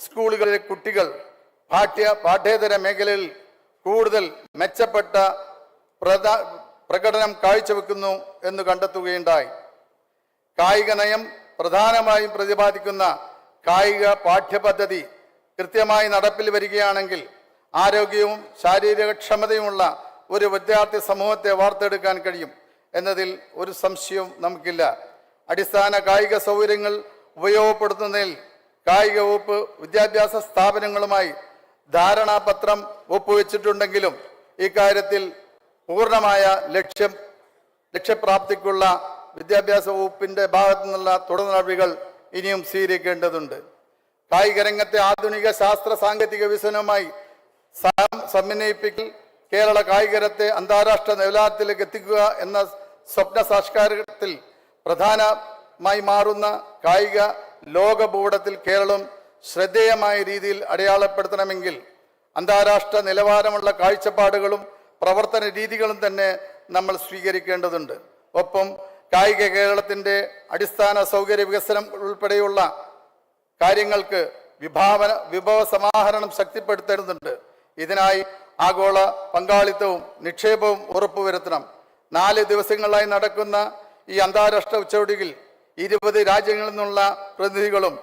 Speaker 3: സ്കൂളുകളിലെ കുട്ടികൾ പാഠ്യേതര മേഖലയിൽ കൂടുതൽ മെച്ചപ്പെട്ട പ്രകടനം കാഴ്ചവെക്കുന്നു എന്ന് കണ്ടെത്തുകയുണ്ടായി. കായിക നയം പ്രധാനമായും പ്രതിപാദിക്കുന്ന കായിക പാഠ്യപദ്ധതി കൃത്യമായി നടപ്പിൽ വരികയാണെങ്കിൽ ആരോഗ്യവും ശാരീരിക ക്ഷമതയുമുള്ള ഒരു വിദ്യാർത്ഥി സമൂഹത്തെ വാർത്തെടുക്കാൻ കഴിയും എന്നതിൽ ഒരു സംശയവും നമുക്കില്ല. അടിസ്ഥാന കായിക സൗകര്യങ്ങൾ ഉപയോഗപ്പെടുത്തുന്നതിൽ കായിക വകുപ്പ് വിദ്യാഭ്യാസ സ്ഥാപനങ്ങളുമായി ധാരണാപത്രം ഒപ്പുവെച്ചിട്ടുണ്ടെങ്കിലും ഇക്കാര്യത്തിൽ പൂർണ്ണമായ ലക്ഷ്യപ്രാപ്തിക്കുള്ള വിദ്യാഭ്യാസ വകുപ്പിന്റെ ഭാഗത്തു നിന്നുള്ള തുടർ നടപടികൾ ഇനിയും സ്വീകരിക്കേണ്ടതുണ്ട്. കായിക രംഗത്തെ ആധുനിക ശാസ്ത്ര സാങ്കേതിക വികസനവുമായി സമന്വയിപ്പിക്കൽ കേരള കായികരത്തെ അന്താരാഷ്ട്ര നിലവാരത്തിലേക്ക് എത്തിക്കുക എന്ന സ്വപ്ന സാക്ഷാത്കാരത്തിൽ പ്രധാനമായി മാറുന്ന കായിക ലോക ഭൂപടത്തിൽ കേരളം ശ്രദ്ധേയമായ രീതിയിൽ അടയാളപ്പെടുത്തണമെങ്കിൽ അന്താരാഷ്ട്ര നിലവാരമുള്ള കാഴ്ചപ്പാടുകളും പ്രവർത്തന രീതികളും തന്നെ നമ്മൾ സ്വീകരിക്കേണ്ടതുണ്ട്. ഒപ്പം കായിക കേരളത്തിൻ്റെ അടിസ്ഥാന സൗകര്യ വികസനം ഉൾപ്പെടെയുള്ള കാര്യങ്ങൾക്ക് വിഭവ സമാഹരണം ശക്തിപ്പെടുത്തേണ്ടതുണ്ട്. ഇതിനായി ആഗോള പങ്കാളിത്തവും നിക്ഷേപവും ഉറപ്പുവരുത്തണം. 4 ദിവസങ്ങളായി നടക്കുന്ന ഈ അന്താരാഷ്ട്ര ഉച്ചകോടിയിൽ 20 രാജ്യങ്ങളിൽ നിന്നുള്ള പ്രതിനിധികളും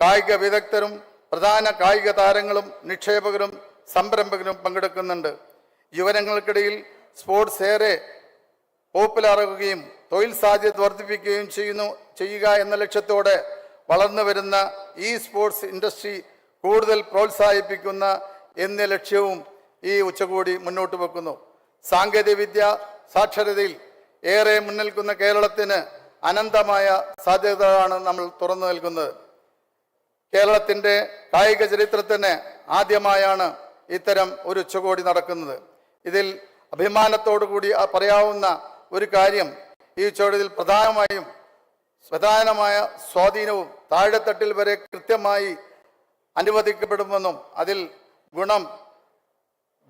Speaker 3: കായിക വിദഗ്ധരും പ്രധാന കായിക താരങ്ങളും നിക്ഷേപകരും സംരംഭകരും പങ്കെടുക്കുന്നുണ്ട്. യുവജനങ്ങൾക്കിടയിൽ സ്പോർട്സ് ഏറെ പോപ്പുലറാകുകയും തൊഴിൽ സാധ്യത വർദ്ധിപ്പിക്കുകയും ചെയ്യുക എന്ന ലക്ഷ്യത്തോടെ വളർന്നു വരുന്ന ഈ സ്പോർട്സ് ഇൻഡസ്ട്രി കൂടുതൽ പ്രോത്സാഹിപ്പിക്കുന്ന എന്ന ലക്ഷ്യവും ഈ ഉച്ചകോടി മുന്നോട്ട് വെക്കുന്നു. സാങ്കേതികവിദ്യ സാക്ഷരതയിൽ ഏറെ മുന്നിൽക്കുന്ന കേരളത്തിന് അനന്തമായ സാധ്യതകളാണ് നമ്മൾ തുറന്നു നൽകുന്നത്. കേരളത്തിൻ്റെ കായിക ചരിത്രത്തിന് ആദ്യമായാണ് ഇത്തരം ഒരു ഉച്ചകോടി നടക്കുന്നത്. ഇതിൽ അഭിമാനത്തോടു കൂടി പറയാവുന്ന ഒരു കാര്യം ഈ ഉച്ചകോടിയിൽ പ്രധാനമായ സ്വാധീനവും താഴെത്തട്ടിൽ വരെ കൃത്യമായി അനുവദിക്കപ്പെടുമെന്നും അതിൽ ഗുണം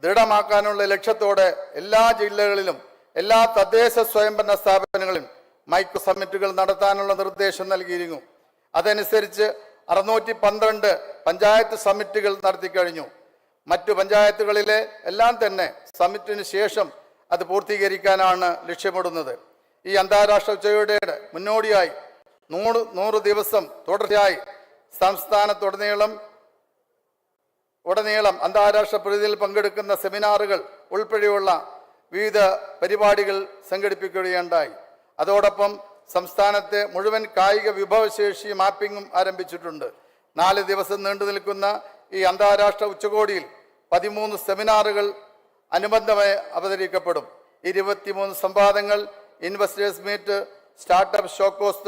Speaker 3: ദൃഢമാക്കാനുള്ള ലക്ഷ്യത്തോടെ എല്ലാ ജില്ലകളിലും എല്ലാ തദ്ദേശ സ്വയംഭരണ സ്ഥാപനങ്ങളിലും മൈക്രോ സമ്മിറ്റുകൾ നടത്താനുള്ള നിർദ്ദേശം നൽകിയിരുന്നു. അതനുസരിച്ച് 612 പഞ്ചായത്ത് സമ്മിറ്റുകൾ നടത്തിക്കഴിഞ്ഞു. മറ്റു പഞ്ചായത്തുകളിലെ എല്ലാം തന്നെ സമ്മിറ്റിന് ശേഷം അത് പൂർത്തീകരിക്കാനാണ് ലക്ഷ്യമിടുന്നത്. ഈ അന്താരാഷ്ട്ര ഉച്ചകോടിയുടെ മുന്നോടിയായി 100 ദിവസം തുടർച്ചയായി സംസ്ഥാനത്തുടനീളം അന്താരാഷ്ട്ര പ്രതിനിധികൾ പങ്കെടുക്കുന്ന സെമിനാറുകൾ ഉൾപ്പെടെയുള്ള വിവിധ പരിപാടികൾ സംഘടിപ്പിക്കുകയുണ്ടായി. അതോടൊപ്പം സംസ്ഥാനത്തെ മുഴുവൻ കായിക വിഭവശേഷി മാപ്പിങ്ങും ആരംഭിച്ചിട്ടുണ്ട്. 4 ദിവസം നീണ്ടു നിൽക്കുന്ന ഈ അന്താരാഷ്ട്ര ഉച്ചകോടിയിൽ 13 സെമിനാറുകൾ അനുബന്ധമായി അവതരിപ്പിക്കപ്പെടും. 23 സംവാദങ്ങൾ, ഇൻവെസ്റ്റേഴ്സ് മീറ്റ്, സ്റ്റാർട്ടപ്പ് ഷോക്കോസ്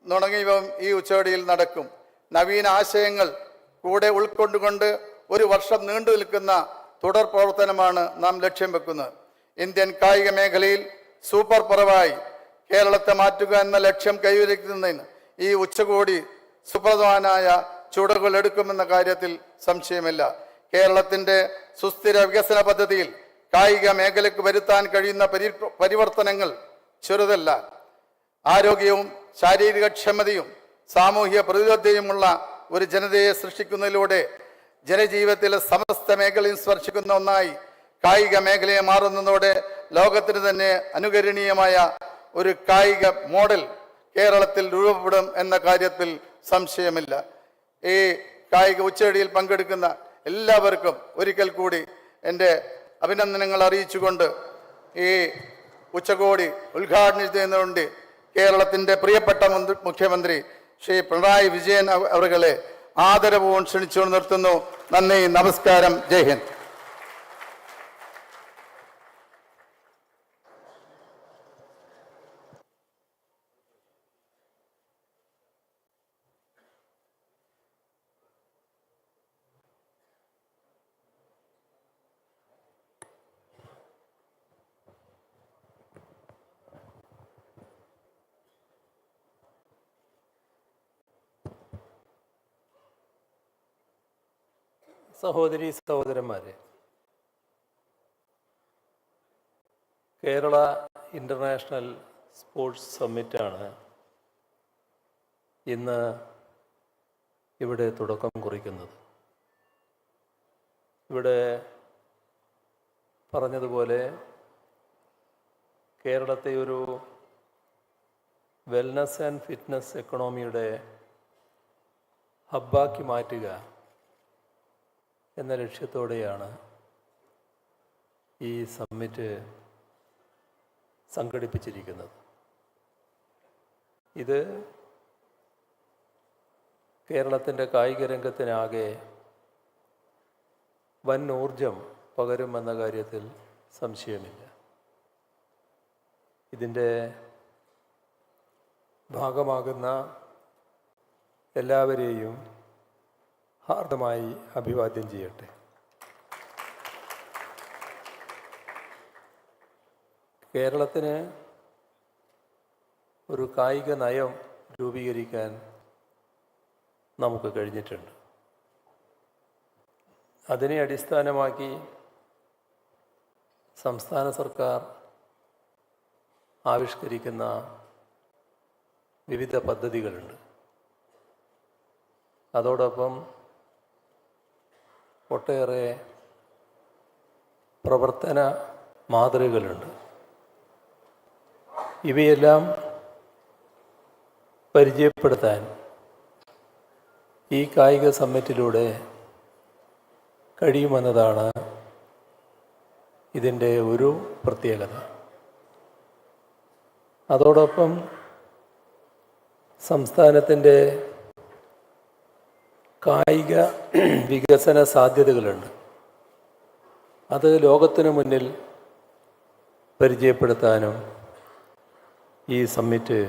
Speaker 3: തുടങ്ങിയവയും ഈ ഉച്ചകോടിയിൽ നടക്കും. നവീന ആശയങ്ങൾ കൂടെ ഉൾക്കൊണ്ടുകൊണ്ട് 1 വർഷം നീണ്ടു നിൽക്കുന്ന തുടർ പ്രവർത്തനമാണ് നാം ലക്ഷ്യം വെക്കുന്നത്. ഇന്ത്യൻ കായിക മേഖലയിൽ സൂപ്പർ പവറായി കേരളത്തെ മാറ്റുക എന്ന ലക്ഷ്യം കൈവരിക്കുന്നതിന് ഈ ഉച്ചകോടി സുപ്രധാനമായ ചുവടുകൾ എടുക്കുമെന്ന കാര്യത്തിൽ സംശയമില്ല. കേരളത്തിൻ്റെ സുസ്ഥിര വികസന പദ്ധതിയിൽ കായിക മേഖലയ്ക്ക് വരുത്താൻ കഴിയുന്ന പരിവർത്തനങ്ങൾ ചെറുതല്ല. ആരോഗ്യവും ശാരീരിക ക്ഷമതയും സാമൂഹിക പ്രതിബദ്ധതയുമുള്ള ഒരു ജനതയെ സൃഷ്ടിക്കുന്നതിലൂടെ ജനജീവിതത്തിലെ സമസ്ത മേഖലയും സ്പർശിക്കുന്ന ഒന്നായി കായിക മേഖലയെ മാറുന്നതോടെ ലോകത്തിന് തന്നെ അനുകരണീയമായ ഒരു കായിക മോഡൽ കേരളത്തിൽ രൂപപ്പെടും എന്ന കാര്യത്തിൽ സംശയമില്ല. ഈ കായിക ഉച്ചകോടിയിൽ പങ്കെടുക്കുന്ന എല്ലാവർക്കും ഒരിക്കൽ കൂടി എൻ്റെ അഭിനന്ദനങ്ങൾ അറിയിച്ചുകൊണ്ട് ഈ ഉച്ചകോടി ഉദ്ഘാടനം ചെയ്യുന്നതുകൊണ്ട് കേരളത്തിൻ്റെ പ്രിയപ്പെട്ട മുഖ്യമന്ത്രി ശ്രീ പിണറായി വിജയൻ അവരെ ആദരപൂർവ്വം ക്ഷണിച്ചുകൊണ്ട് നിർത്തുന്നു. നന്ദി, നമസ്കാരം, ജയ് ഹിന്ദ്.
Speaker 4: സഹോദരീ സഹോദരന്മാരെ, കേരള ഇൻ്റർനാഷണൽ സ്പോർട്സ് സമ്മിറ്റാണ് ഇന്ന് ഇവിടെ തുടക്കം കുറിക്കുന്നത്. ഇവിടെ പറഞ്ഞതുപോലെ കേരളത്തെ ഒരു വെൽനസ് ആൻഡ് ഫിറ്റ്നസ് എക്കണോമിയുടെ ഹബ്ബാക്കി മാറ്റുക എന്ന ലക്ഷ്യത്തോടെയാണ് ഈ സമ്മിറ്റ് സംഘടിപ്പിച്ചിരിക്കുന്നത്. ഇത് കേരളത്തിൻ്റെ കായിക രംഗത്തിനാകെ വൻ ഊർജം പകരുമെന്ന കാര്യത്തിൽ സംശയമില്ല. ഇതിൻ്റെ ഭാഗമാകുന്ന എല്ലാവരെയും ഹാർദമായി അഭിവാദ്യം ചെയ്യട്ടെ. കേരളത്തിന് ഒരു കായിക നയം രൂപീകരിക്കാൻ നമുക്ക് കഴിഞ്ഞിട്ടുണ്ട്. അതിനെ അടിസ്ഥാനമാക്കി സംസ്ഥാന സർക്കാർ ആവിഷ്കരിക്കുന്ന വിവിധ പദ്ധതികളുണ്ട്. അതോടൊപ്പം ഒട്ടേറെ പ്രവർത്തന മാതൃകകളുണ്ട്. ഇവയെല്ലാം പരിചയപ്പെടുത്താൻ ഈ കായിക സമ്മിറ്റിലൂടെ കഴിയുമെന്നതാണ് ഇതിൻ്റെ ഒരു പ്രത്യേകത. അതോടൊപ്പം സംസ്ഥാനത്തിൻ്റെ കായിക വികസന സാധ്യതകളുണ്ട്. അത് ലോകത്തിനു മുന്നിൽ പരിചയപ്പെടുത്താനും ഈ സമ്മിറ്റ്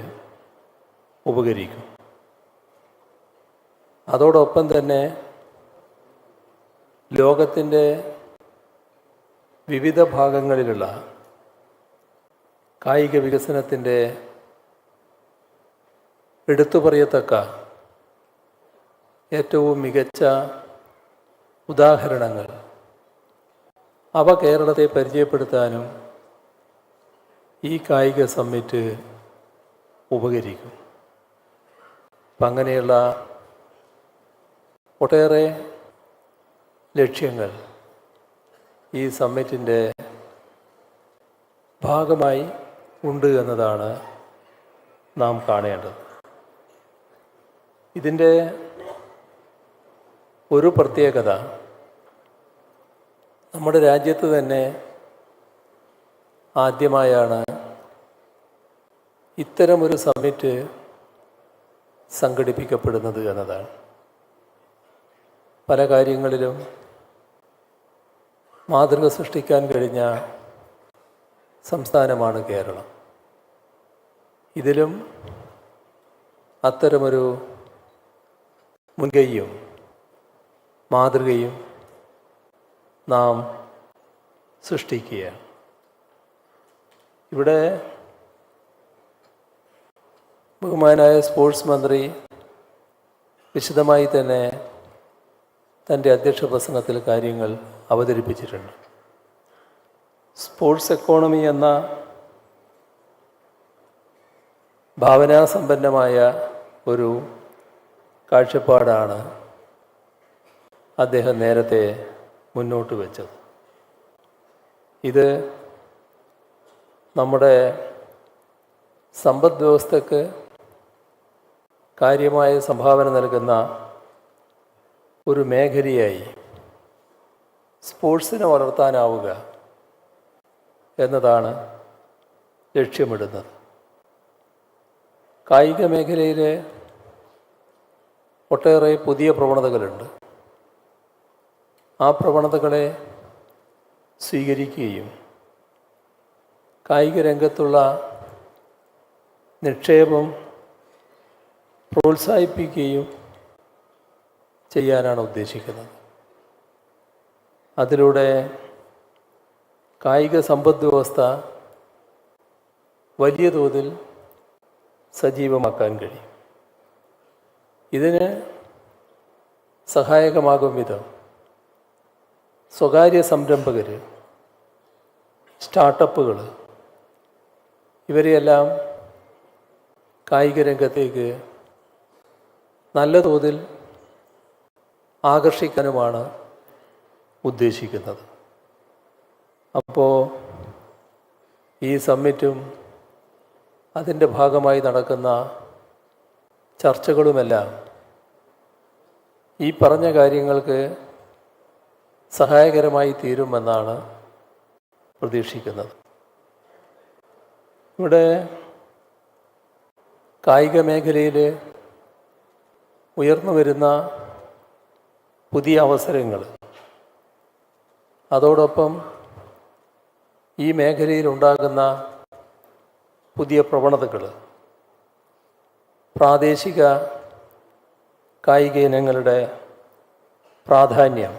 Speaker 4: ഉപകരിക്കും. അതോടൊപ്പം തന്നെ ലോകത്തിൻ്റെ വിവിധ ഭാഗങ്ങളിലുള്ള കായിക വികസനത്തിൻ്റെ എടുത്തു പറയത്തക്ക ഏറ്റവും മികച്ച ഉദാഹരണങ്ങൾ അവ കേരളത്തെ പരിചയപ്പെടുത്താനും ഈ കായിക സമ്മിറ്റ് ഉപകരിക്കും. അപ്പം അങ്ങനെയുള്ള ഒട്ടേറെ ലക്ഷ്യങ്ങൾ ഈ സമ്മിറ്റിൻ്റെ ഭാഗമായി ഉണ്ട് എന്നതാണ് നാം കാണേണ്ടത്. ഇതിൻ്റെ ഒരു പ്രത്യേകത നമ്മുടെ രാജ്യത്ത് തന്നെ ആദ്യമായാണ് ഇത്തരമൊരു സമ്മിറ്റ് സംഘടിപ്പിക്കപ്പെടുന്നത് എന്നതാണ്. പല കാര്യങ്ങളിലും മാതൃക സൃഷ്ടിക്കാൻ കഴിഞ്ഞ സംസ്ഥാനമാണ് കേരളം. ഇതിലും അത്തരമൊരു മുൻകൈയും മാതൃകയും നാം സൃഷ്ടിക്കുകയാണ്. ഇവിടെ ബഹുമാനായ സ്പോർട്സ് മന്ത്രി വിശദമായി തന്നെ തൻ്റെ അധ്യക്ഷ പ്രസംഗത്തിൽ കാര്യങ്ങൾ അവതരിപ്പിച്ചിട്ടുണ്ട്. സ്പോർട്സ് എക്കോണമി എന്ന ഭാവനാസമ്പന്നമായ ഒരു കാഴ്ചപ്പാടാണ് അദ്ദേഹം നേരത്തെ മുന്നോട്ട് വെച്ചത്. ഇത് നമ്മുടെ സമ്പദ് വ്യവസ്ഥയ്ക്ക് കാര്യമായ സംഭാവന നൽകുന്ന ഒരു മേഖലയായി സ്പോർട്സിനെ വളർത്താനാവുക എന്നതാണ് ലക്ഷ്യമിടുന്നത്. കായിക മേഖലയിൽ ഒട്ടേറെ പുതിയ പ്രവണതകളുണ്ട്. ആ പ്രവണതകളെ സ്വീകരിക്കുകയും കായിക രംഗത്തുള്ള നിക്ഷേപം പ്രോത്സാഹിപ്പിക്കുകയും ചെയ്യാനാണ് ഉദ്ദേശിക്കുന്നത്. അതിലൂടെ കായിക സമ്പദ് വ്യവസ്ഥ വലിയ തോതിൽ സജീവമാക്കാൻ കഴിയും. ഇതിന് സഹായകമാകും വിധം സ്വകാര്യ സംരംഭകർ, സ്റ്റാർട്ടപ്പുകൾ ഇവരെയെല്ലാം കായിക രംഗത്തേക്ക് നല്ല തോതിൽ ആകർഷിക്കാനുമാണ് ഉദ്ദേശിക്കുന്നത്. അപ്പോൾ ഈ സമ്മിറ്റും അതിൻ്റെ ഭാഗമായി നടക്കുന്ന ചർച്ചകളുമെല്ലാം ഈ പറഞ്ഞ കാര്യങ്ങൾക്ക് സഹായകരമായി തീരുമെന്നാണ് പ്രതീക്ഷിക്കുന്നത്. ഇവിടെ കായിക മേഖലയിൽ ഉയർന്നു വരുന്ന പുതിയ അവസരങ്ങൾ, അതോടൊപ്പം ഈ മേഖലയിൽ ഉണ്ടാകുന്ന പുതിയ പ്രവണതകൾ, പ്രാദേശിക കായിക ഇനങ്ങളുടെ പ്രാധാന്യം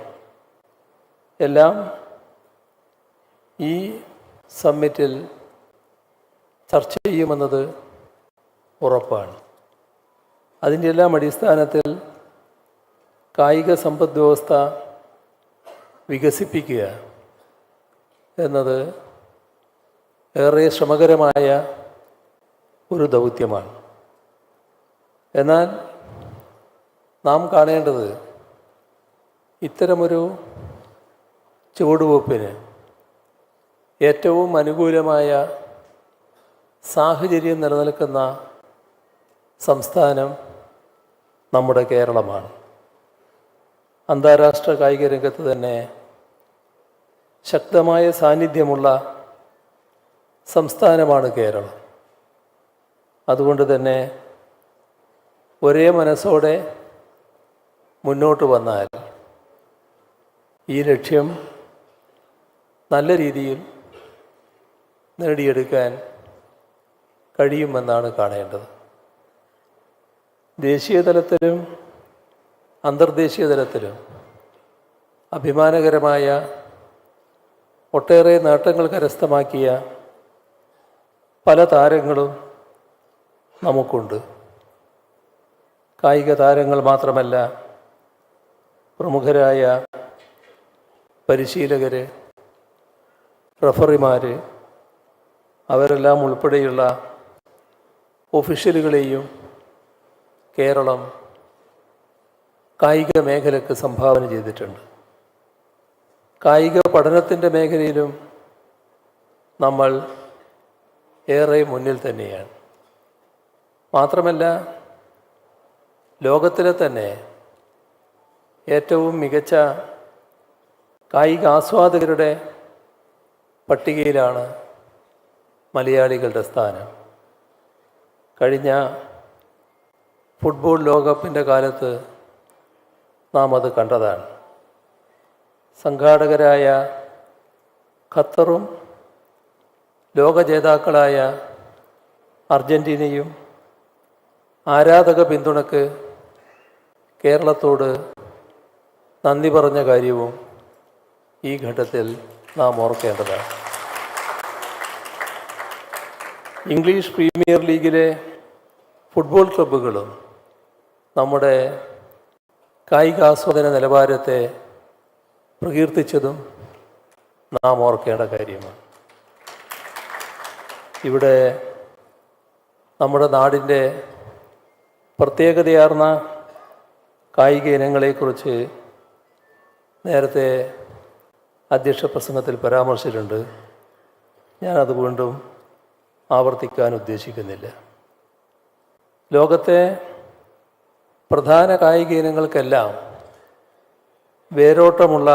Speaker 4: എല്ലാം ഈ സമ്മിറ്റിൽ ചർച്ച ചെയ്യുമെന്നത് ഉറപ്പാണ്. അതിൻ്റെ എല്ലാം അടിസ്ഥാനത്തിൽ കായിക സമ്പദ് വ്യവസ്ഥ വികസിപ്പിക്കുക എന്നത് ഏറെ ശ്രമകരമായ ഒരു ദൗത്യമാണ്. എന്നാൽ നാം കാണേണ്ടത് ഇത്തരമൊരു ചുവടുവെപ്പിന് ഏറ്റവും അനുകൂലമായ സാഹചര്യം നിലനിൽക്കുന്ന സംസ്ഥാനം നമ്മുടെ കേരളമാണ്. അന്താരാഷ്ട്ര കായിക രംഗത്ത് തന്നെ ശക്തമായ സാന്നിധ്യമുള്ള സംസ്ഥാനമാണ് കേരളം. അതുകൊണ്ട് തന്നെ ഒരേ മനസ്സോടെ മുന്നോട്ട് വന്നാൽ ഈ ലക്ഷ്യം നല്ല രീതിയിൽ നേടിയെടുക്കാൻ കഴിയുമെന്നാണ് കാണേണ്ടത്. ദേശീയ തലത്തിലും അന്തർദേശീയ തലത്തിലും അഭിമാനകരമായ ഒട്ടേറെ നേട്ടങ്ങൾ കരസ്ഥമാക്കിയ പല താരങ്ങളും നമുക്കുണ്ട്. കായിക താരങ്ങൾ മാത്രമല്ല, പ്രമുഖരായ പരിശീലകർ, റഫറിമാർ, അവരെല്ലാം ഉൾപ്പെടെയുള്ള ഒഫീഷ്യലുകളെയും കേരളം കായിക മേഖലയ്ക്ക് സംഭാവന ചെയ്തിട്ടുണ്ട്. കായിക പഠനത്തിൻ്റെ മേഖലയിലും നമ്മൾ ഏറെ മുന്നിൽ തന്നെയാണ്. മാത്രമല്ല, ലോകത്തിലെ തന്നെ ഏറ്റവും മികച്ച കായിക ആസ്വാദകരുടെ പട്ടികയിലാണ് മലയാളികളുടെ സ്ഥാനം. കഴിഞ്ഞ ഫുട്ബോൾ ലോകകപ്പിൻ്റെ കാലത്ത് നാം അത് കണ്ടതാണ്. സംഘാടകരായ ഖത്തറും ലോക ജേതാക്കളായ അർജൻറ്റീനയും ആരാധക പിന്തുണക്ക് കേരളത്തോട് നന്ദി പറഞ്ഞ കാര്യവും ഈ ഘട്ടത്തിൽ നാം ഓർക്കേണ്ടതാണ്. ഇംഗ്ലീഷ് പ്രീമിയർ ലീഗിലെ ഫുട്ബോൾ ക്ലബ്ബുകളും നമ്മുടെ കായികാസ്വാദന നിലവാരത്തെ പ്രകീർത്തിച്ചതും നാം ഓർക്കേണ്ട കാര്യമാണ്. ഇവിടെ നമ്മുടെ നാടിൻ്റെ പ്രത്യേകതയാർന്ന കായിക ഇനങ്ങളെക്കുറിച്ച് നേരത്തെ അധ്യക്ഷ പ്രസംഗത്തിൽ പരാമർശിച്ചിട്ടുണ്ട്. ഞാനത് വീണ്ടും ആവർത്തിക്കാൻ ഉദ്ദേശിക്കുന്നില്ല. ലോകത്തെ പ്രധാന കായിക ഇനങ്ങൾക്കെല്ലാം വേരോട്ടമുള്ള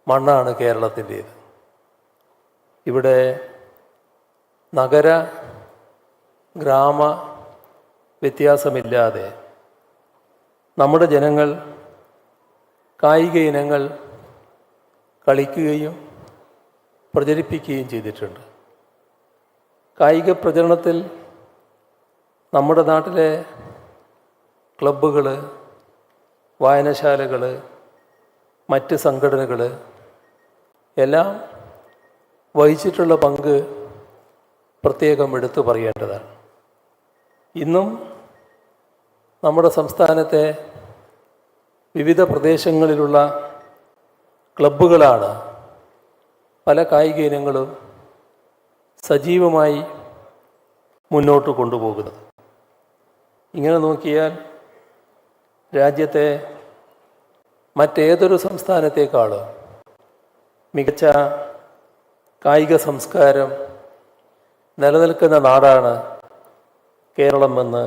Speaker 4: മണ്ണാണ് കേരളത്തിൻ്റേത്. ഇവിടെ നഗര ഗ്രാമ വ്യത്യാസമില്ലാതെ നമ്മുടെ ജനങ്ങൾ കായിക ഇനങ്ങൾ കളിക്കുകയും പ്രചരിപ്പിക്കുകയും ചെയ്തിട്ടുണ്ട്. കായിക പ്രചരണത്തിൽ നമ്മുടെ നാട്ടിലെ ക്ലബ്ബുകൾ, വായനശാലകൾ, മറ്റ് സംഘടനകൾ എല്ലാം വഹിച്ചിട്ടുള്ള പങ്ക് പ്രത്യേകം എടുത്തു പറയേണ്ടതാണ്. ഇന്നും നമ്മുടെ സംസ്ഥാനത്തെ വിവിധ പ്രദേശങ്ങളിലുള്ള ക്ലബ്ബുകളാണ് പല കായിക ഇനങ്ങളും സജീവമായി മുന്നോട്ട് കൊണ്ടുപോകുന്നത്. ഇങ്ങനെ നോക്കിയാൽ രാജ്യത്തെ മറ്റേതൊരു സംസ്ഥാനത്തേക്കാളും മികച്ച കായിക സംസ്കാരം നിലനിൽക്കുന്ന നാടാണ് കേരളം എന്ന്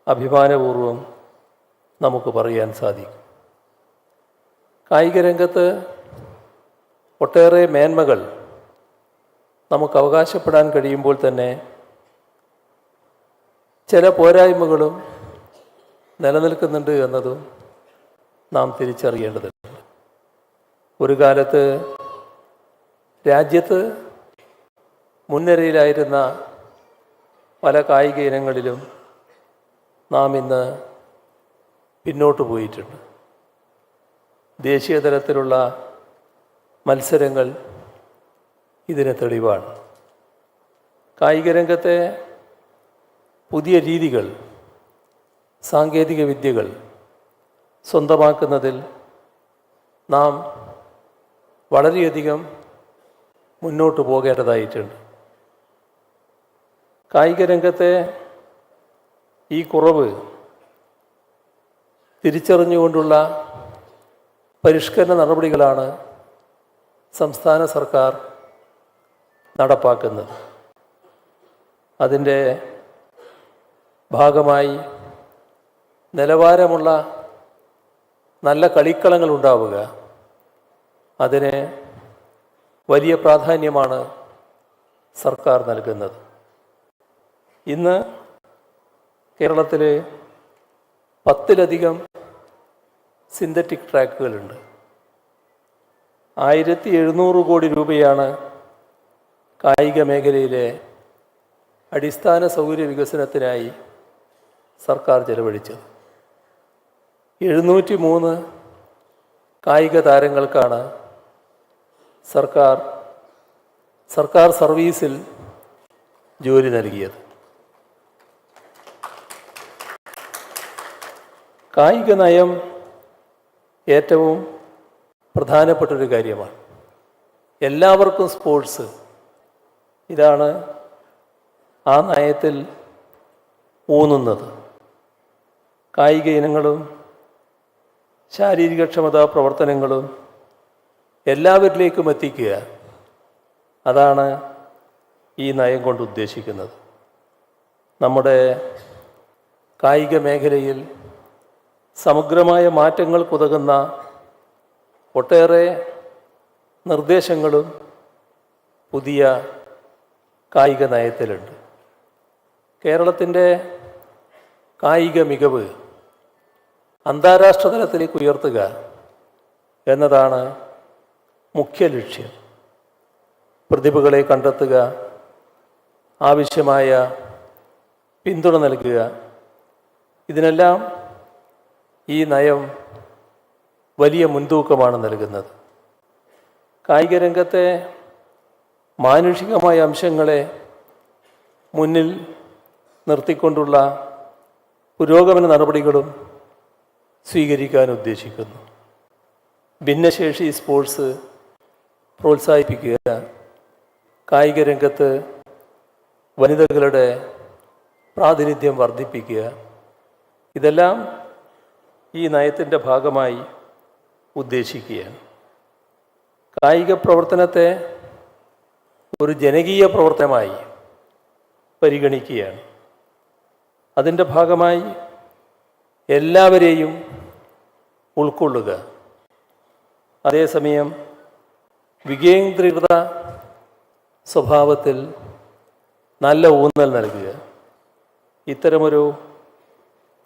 Speaker 4: അഭിമാനപൂർവം നമുക്ക് പറയാൻ സാധിക്കും. കായിക രംഗത്ത് ഒട്ടേറെ മേന്മകൾ നമുക്ക് അവകാശപ്പെടാൻ കഴിയുമ്പോൾ തന്നെ ചില പോരായ്മകളും നിലനിൽക്കുന്നുണ്ട് എന്നതും നാം തിരിച്ചറിയേണ്ടതുണ്ട്. ഒരു കാലത്ത് രാജ്യത്ത് മുൻനിരയിലായിരുന്ന പല കായിക ഇനങ്ങളിലും നാം ഇന്ന് പിന്നോട്ട് പോയിട്ടുണ്ട്. ദേശീയ തലത്തിലുള്ള മത്സരങ്ങൾ ഇതിന് തെളിവാണ്. കായിക രംഗത്തെ പുതിയ രീതികൾ, സാങ്കേതിക വിദ്യകൾ സ്വന്തമാക്കുന്നതിൽ നാം വളരെയധികം മുന്നോട്ട് പോകേണ്ടതായിട്ടുണ്ട്. കായിക രംഗത്തെ ഈ കുറവ് തിരിച്ചറിഞ്ഞുകൊണ്ടുള്ള പരിഷ്കരണ നടപടികളാണ് സംസ്ഥാന സർക്കാർ നടപ്പാക്കുന്നത്. അതിൻ്റെ ഭാഗമായി നിലവാരമുള്ള നല്ല കളിക്കളങ്ങൾ ഉണ്ടാവുക, അതിന് വലിയ പ്രാധാന്യമാണ് സർക്കാർ നൽകുന്നത്. ഇന്ന് കേരളത്തിൽ 10-ലധികം സിന്തറ്റിക് ട്രാക്കുകളുണ്ട്. 1700 കോടി രൂപയാണ് കായിക മേഖലയിലെ അടിസ്ഥാന സൗകര്യ വികസനത്തിനായി സർക്കാർ ചെലവഴിച്ചത്. 703 കായിക താരങ്ങൾക്കാണ് സർക്കാർ സർവീസിൽ ജോലി നൽകിയത്. കായിക നയം ഏറ്റവും പ്രധാനപ്പെട്ടൊരു കാര്യമാണ്. എല്ലാവർക്കും സ്പോർട്സ്, ഇതാണ് ആ നയത്തിൽ ഊന്നുന്നത്. കായിക ഇനങ്ങളും ശാരീരികക്ഷമതാ പ്രവർത്തനങ്ങളും എല്ലാവരിലേക്കും എത്തിക്കുക, അതാണ് ഈ നയം കൊണ്ട് ഉദ്ദേശിക്കുന്നത്. നമ്മുടെ കായിക മേഖലയിൽ സമഗ്രമായ മാറ്റങ്ങൾക്കുതകുന്ന ഒട്ടേറെ നിർദ്ദേശങ്ങളും പുതിയ കായിക നയത്തിലുണ്ട്. കേരളത്തിൻ്റെ കായിക മികവ് അന്താരാഷ്ട്ര തലത്തിലേക്ക് ഉയർത്തുക എന്നതാണ് മുഖ്യ ലക്ഷ്യം. പ്രതിഭകളെ കണ്ടെത്തുക, ആവശ്യമായ പിന്തുണ നൽകുക, ഇതിനെല്ലാം ഈ നയം വലിയ മുൻതൂക്കമാണ് നൽകുന്നത്. കായിക രംഗത്തെ മാനുഷികമായ അംശങ്ങളെ മുന്നിൽ നിർത്തിക്കൊണ്ടുള്ള പുരോഗമന നടപടികളും സ്വീകരിക്കാൻ ഉദ്ദേശിക്കുന്നു. ഭിന്നശേഷി സ്പോർട്സ് പ്രോത്സാഹിപ്പിക്കുക, കായിക രംഗത്ത് വനിതകളുടെ പ്രാതിനിധ്യം വർദ്ധിപ്പിക്കുക, ഇതെല്ലാം ഈ നയത്തിൻ്റെ ഭാഗമായി ഉദ്ദേശിക്കുകയാണ്. കായിക പ്രവർത്തനത്തെ ഒരു ജനകീയ പ്രവർത്തനമായി പരിഗണിക്കുകയാണ്. അതിൻ്റെ ഭാഗമായി എല്ലാവരെയും ഉൾക്കൊള്ളുക, അതേസമയം വികേന്ദ്രീകൃത സ്വഭാവത്തിൽ നല്ല ഊന്നൽ നൽകുക. ഇത്തരമൊരു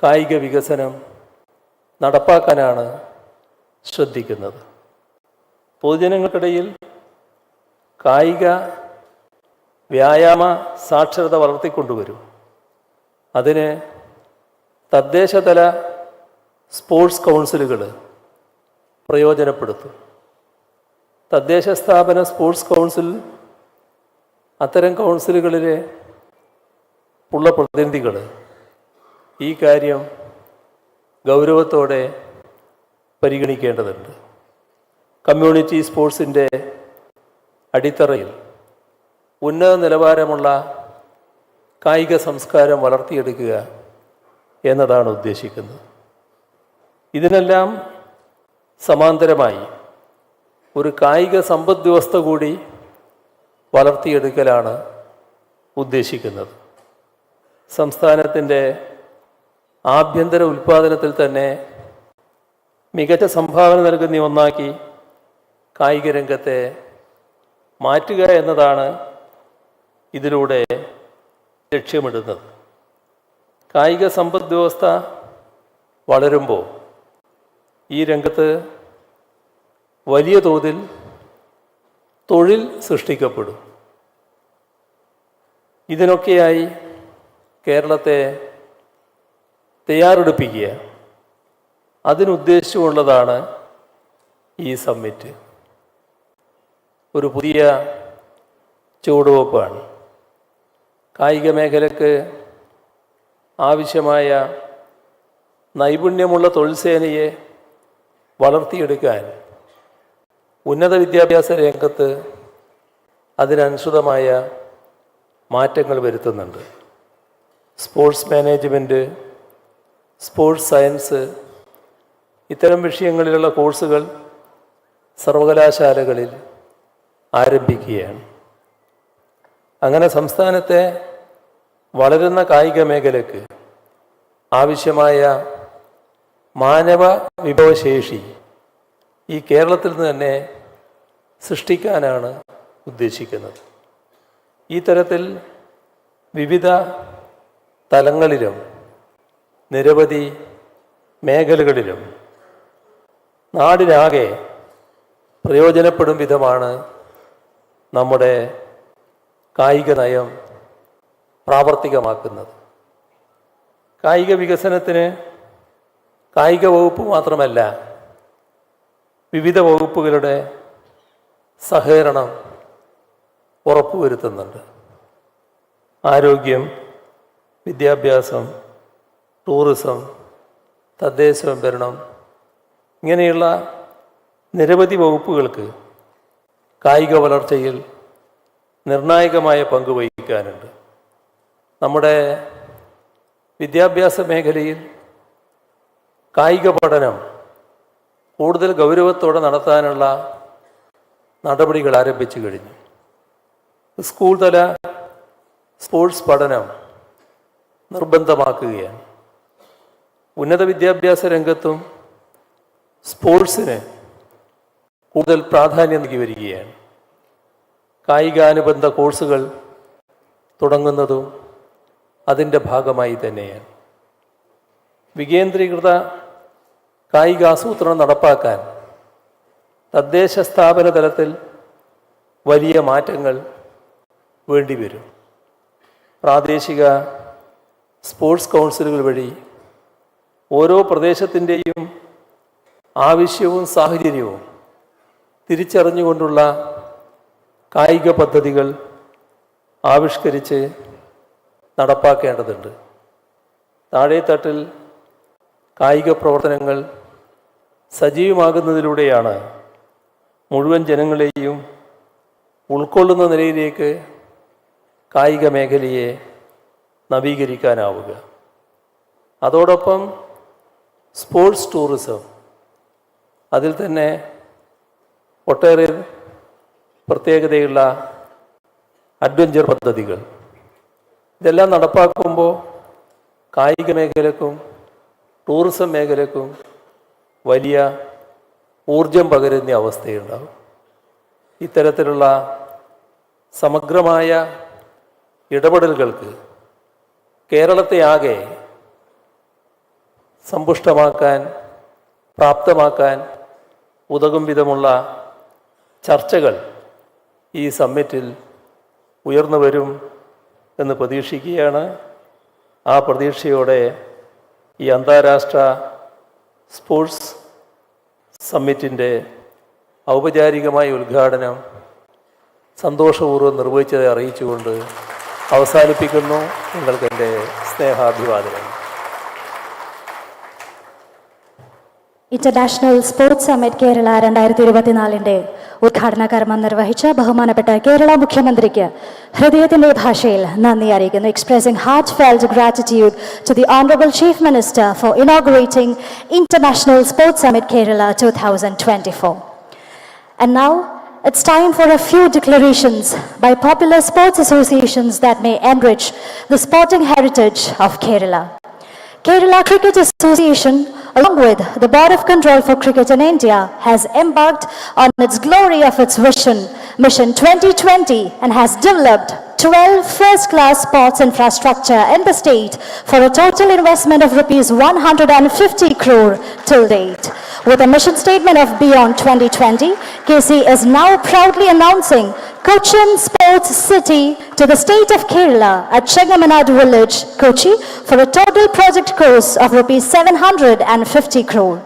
Speaker 4: കായിക വികസനം നടപ്പാക്കാനാണ് ശ്രദ്ധിക്കുന്നത്. പൊതുജനങ്ങൾക്കിടയിൽ കായിക വ്യായാമ സാക്ഷരത വളർത്തിക്കൊണ്ടുവരും. അതിന് തദ്ദേശതല സ്പോർട്സ് കൗൺസിലുകൾ പ്രയോജനപ്പെടുത്തും. തദ്ദേശ സ്ഥാപന സ്പോർട്സ് കൗൺസിൽ അത്തരം കൗൺസിലുകളിലെ ഉള്ള പ്രതിനിധികൾ ഈ കാര്യം ഗൗരവത്തോടെ പരിഗണിക്കേണ്ടതുണ്ട്. കമ്മ്യൂണിറ്റി സ്പോർട്സിൻ്റെ അടിത്തറയിൽ ഉന്നത നിലവാരമുള്ള കായിക സംസ്കാരം വളർത്തിയെടുക്കുക എന്നതാണ് ഉദ്ദേശിക്കുന്നത്. ഇതിനെല്ലാം സമാന്തരമായി ഒരു കായിക സമ്പദ് വ്യവസ്ഥ കൂടി വളർത്തിയെടുക്കലാണ് ഉദ്ദേശിക്കുന്നത്. സംസ്ഥാനത്തിൻ്റെ ആഭ്യന്തര ഉൽപ്പാദനത്തിൽ തന്നെ മികച്ച സംഭാവന നൽകുന്ന ഒന്നാക്കി കായിക രംഗത്തെ മാറ്റുക എന്നതാണ് ഇതിലൂടെ ലക്ഷ്യമിടുന്നത്. കായിക സമ്പദ് വ്യവസ്ഥ വളരുമ്പോൾ ഈ രംഗത്ത് വലിയ തോതിൽ തൊഴിൽ സൃഷ്ടിക്കപ്പെടും. ഇതിനൊക്കെയായി കേരളത്തെ തയ്യാറെടുപ്പിക്കുക, അതിനുദ്ദേശിച്ചുള്ളതാണ് ഈ സമ്മിറ്റ്. ഒരു പുതിയ ചുവടുവെപ്പാണ്. കായിക മേഖലയ്ക്ക് ആവശ്യമായ നൈപുണ്യമുള്ള തൊഴിൽ സേനയെ വളർത്തിയെടുക്കാൻ ഉന്നത വിദ്യാഭ്യാസ രംഗത്ത് അതിനനുസൃതമായ മാറ്റങ്ങൾ വരുത്തുന്നുണ്ട്. സ്പോർട്സ് മാനേജ്മെൻറ്റ്, സ്പോർട്സ് സയൻസ് ഇത്തരം വിഷയങ്ങളിലുള്ള കോഴ്സുകൾ സർവകലാശാലകളിൽ ആരംഭിക്കുകയാണ്. അങ്ങനെ സംസ്ഥാനത്തെ വളരുന്ന കായിക മേഖലയ്ക്ക് ആവശ്യമായ മാനവ വിഭവശേഷി ഈ കേരളത്തിൽ നിന്ന് തന്നെ സൃഷ്ടിക്കാനാണ് ഉദ്ദേശിക്കുന്നത്. ഈ തരത്തിൽ വിവിധ തലങ്ങളിലും നിരവധി മേഖലകളിലും നാടിനാകെ പ്രയോജനപ്പെടും വിധമാണ് നമ്മുടെ കായിക നയം പ്രാവർത്തികമാക്കുന്നത്. കായിക വികസനത്തിന് കായിക വകുപ്പ് മാത്രമല്ല, വിവിധ വകുപ്പുകളുടെ സഹകരണം ഉറപ്പുവരുത്തുന്നുണ്ട്. ആരോഗ്യം, വിദ്യാഭ്യാസം, ടൂറിസം, തദ്ദേശ സ്വയംഭരണം ഇങ്ങനെയുള്ള നിരവധി വകുപ്പുകൾക്ക് കായിക വളർച്ചയിൽ നിർണായകമായ പങ്ക് വഹിക്കാനുണ്ട്. നമ്മുടെ വിദ്യാഭ്യാസ മേഖലയിൽ കായിക പഠനം കൂടുതൽ ഗൗരവത്തോടെ നടത്താനുള്ള നടപടികൾ ആരംഭിച്ചു കഴിഞ്ഞു. സ്കൂൾ തല സ്പോർട്സ് പഠനം നിർബന്ധമാക്കുകയാണ്. ഉന്നത വിദ്യാഭ്യാസ രംഗത്തും സ്പോർട്സിന് കൂടുതൽ പ്രാധാന്യം നൽകി വരികയാണ്. കായികാനുബന്ധ കോഴ്സുകൾ തുടങ്ങുന്നതും അതിൻ്റെ ഭാഗമായി തന്നെയാണ്. വികേന്ദ്രീകൃത കായികാസൂത്രണം നടപ്പാക്കാൻ തദ്ദേശ സ്ഥാപന തലത്തിൽ വലിയ മാറ്റങ്ങൾ വേണ്ടിവരും. പ്രാദേശിക സ്പോർട്സ് കൗൺസിലുകൾ വഴി ഓരോ പ്രദേശത്തിൻ്റെയും ആവശ്യവും സാഹചര്യവും തിരിച്ചറിഞ്ഞുകൊണ്ടുള്ള കായിക പദ്ധതികൾ ആവിഷ്കരിച്ച് നടപ്പാക്കേണ്ടതുണ്ട്. താഴെത്തട്ടിൽ കായിക പ്രവർത്തനങ്ങൾ സജീവമാകുന്നതിലൂടെയാണ് മുഴുവൻ ജനങ്ങളെയും ഉൾക്കൊള്ളുന്ന നിലയിലേക്ക് കായിക മേഖലയെ നവീകരിക്കാനാവുക. അതോടൊപ്പം സ്പോർട്സ് ടൂറിസം, അതിൽ തന്നെ ഒട്ടേറെ പ്രത്യേകതയുള്ള അഡ്വഞ്ചർ പദ്ധതികൾ, ഇതെല്ലാം നടപ്പാക്കുമ്പോൾ കായിക മേഖലക്കും ടൂറിസം മേഖലക്കും വലിയ ഊർജം പകരുന്ന അവസ്ഥയുണ്ടാകും. ഇത്തരത്തിലുള്ള സമഗ്രമായ ഇടപെടലുകൾക്ക് കേരളത്തെ ആകെ സമ്പുഷ്ടമാക്കാൻ, പ്രാപ്തമാക്കാൻ ഉതകും വിധമുള്ള ചർച്ചകൾ ഈ സമ്മിറ്റിൽ ഉയർന്നു വരും എന്ന് പ്രതീക്ഷിക്കുകയാണ്. ആ പ്രതീക്ഷയോടെ ഈ അന്താരാഷ്ട്ര സ്പോർട്സ് സമ്മിറ്റിൻ്റെ ഔപചാരികമായ ഉദ്ഘാടനം സന്തോഷപൂർവ്വം നിർവഹിച്ചதை അറിയിച്ചുകൊണ്ട് അവസാനിപ്പിക്കുന്നു. നിങ്ങൾക്ക് എൻ്റെ സ്നേഹാഭിവാദനം.
Speaker 1: ഇന്റർനാഷണൽ സ്പോർട്സ് സമ്മിറ്റ് കേരള 2024 ഉദ്ഘാടന കർമ്മം നിർവഹിച്ച ബഹുമാനപ്പെട്ട കേരള മുഖ്യമന്ത്രിക്ക് ഹൃദയത്തിന്റെ ഭാഷയിൽ നന്ദി അറിയിക്കുന്നു. Expressing heartfelt gratitude to the Honorable Chief Minister for inaugurating International Sports Summit Kerala 2024. And now it's time for a few declarations by popular sports associations that may enrich the sporting heritage of Kerala. Kerala Cricket Association, along with the Board of Control for Cricket in India, has embarked on its glory of its vision, Mission 2020, and has developed 12 first-class sports infrastructure in the state for a total investment of rupees 150 crore till date. With a mission statement of Beyond 2020, KC is now proudly announcing Cochin Sports City to the state of Kerala at Chengamanad Village, Kochi, for a total project cost of rupees 750 crore.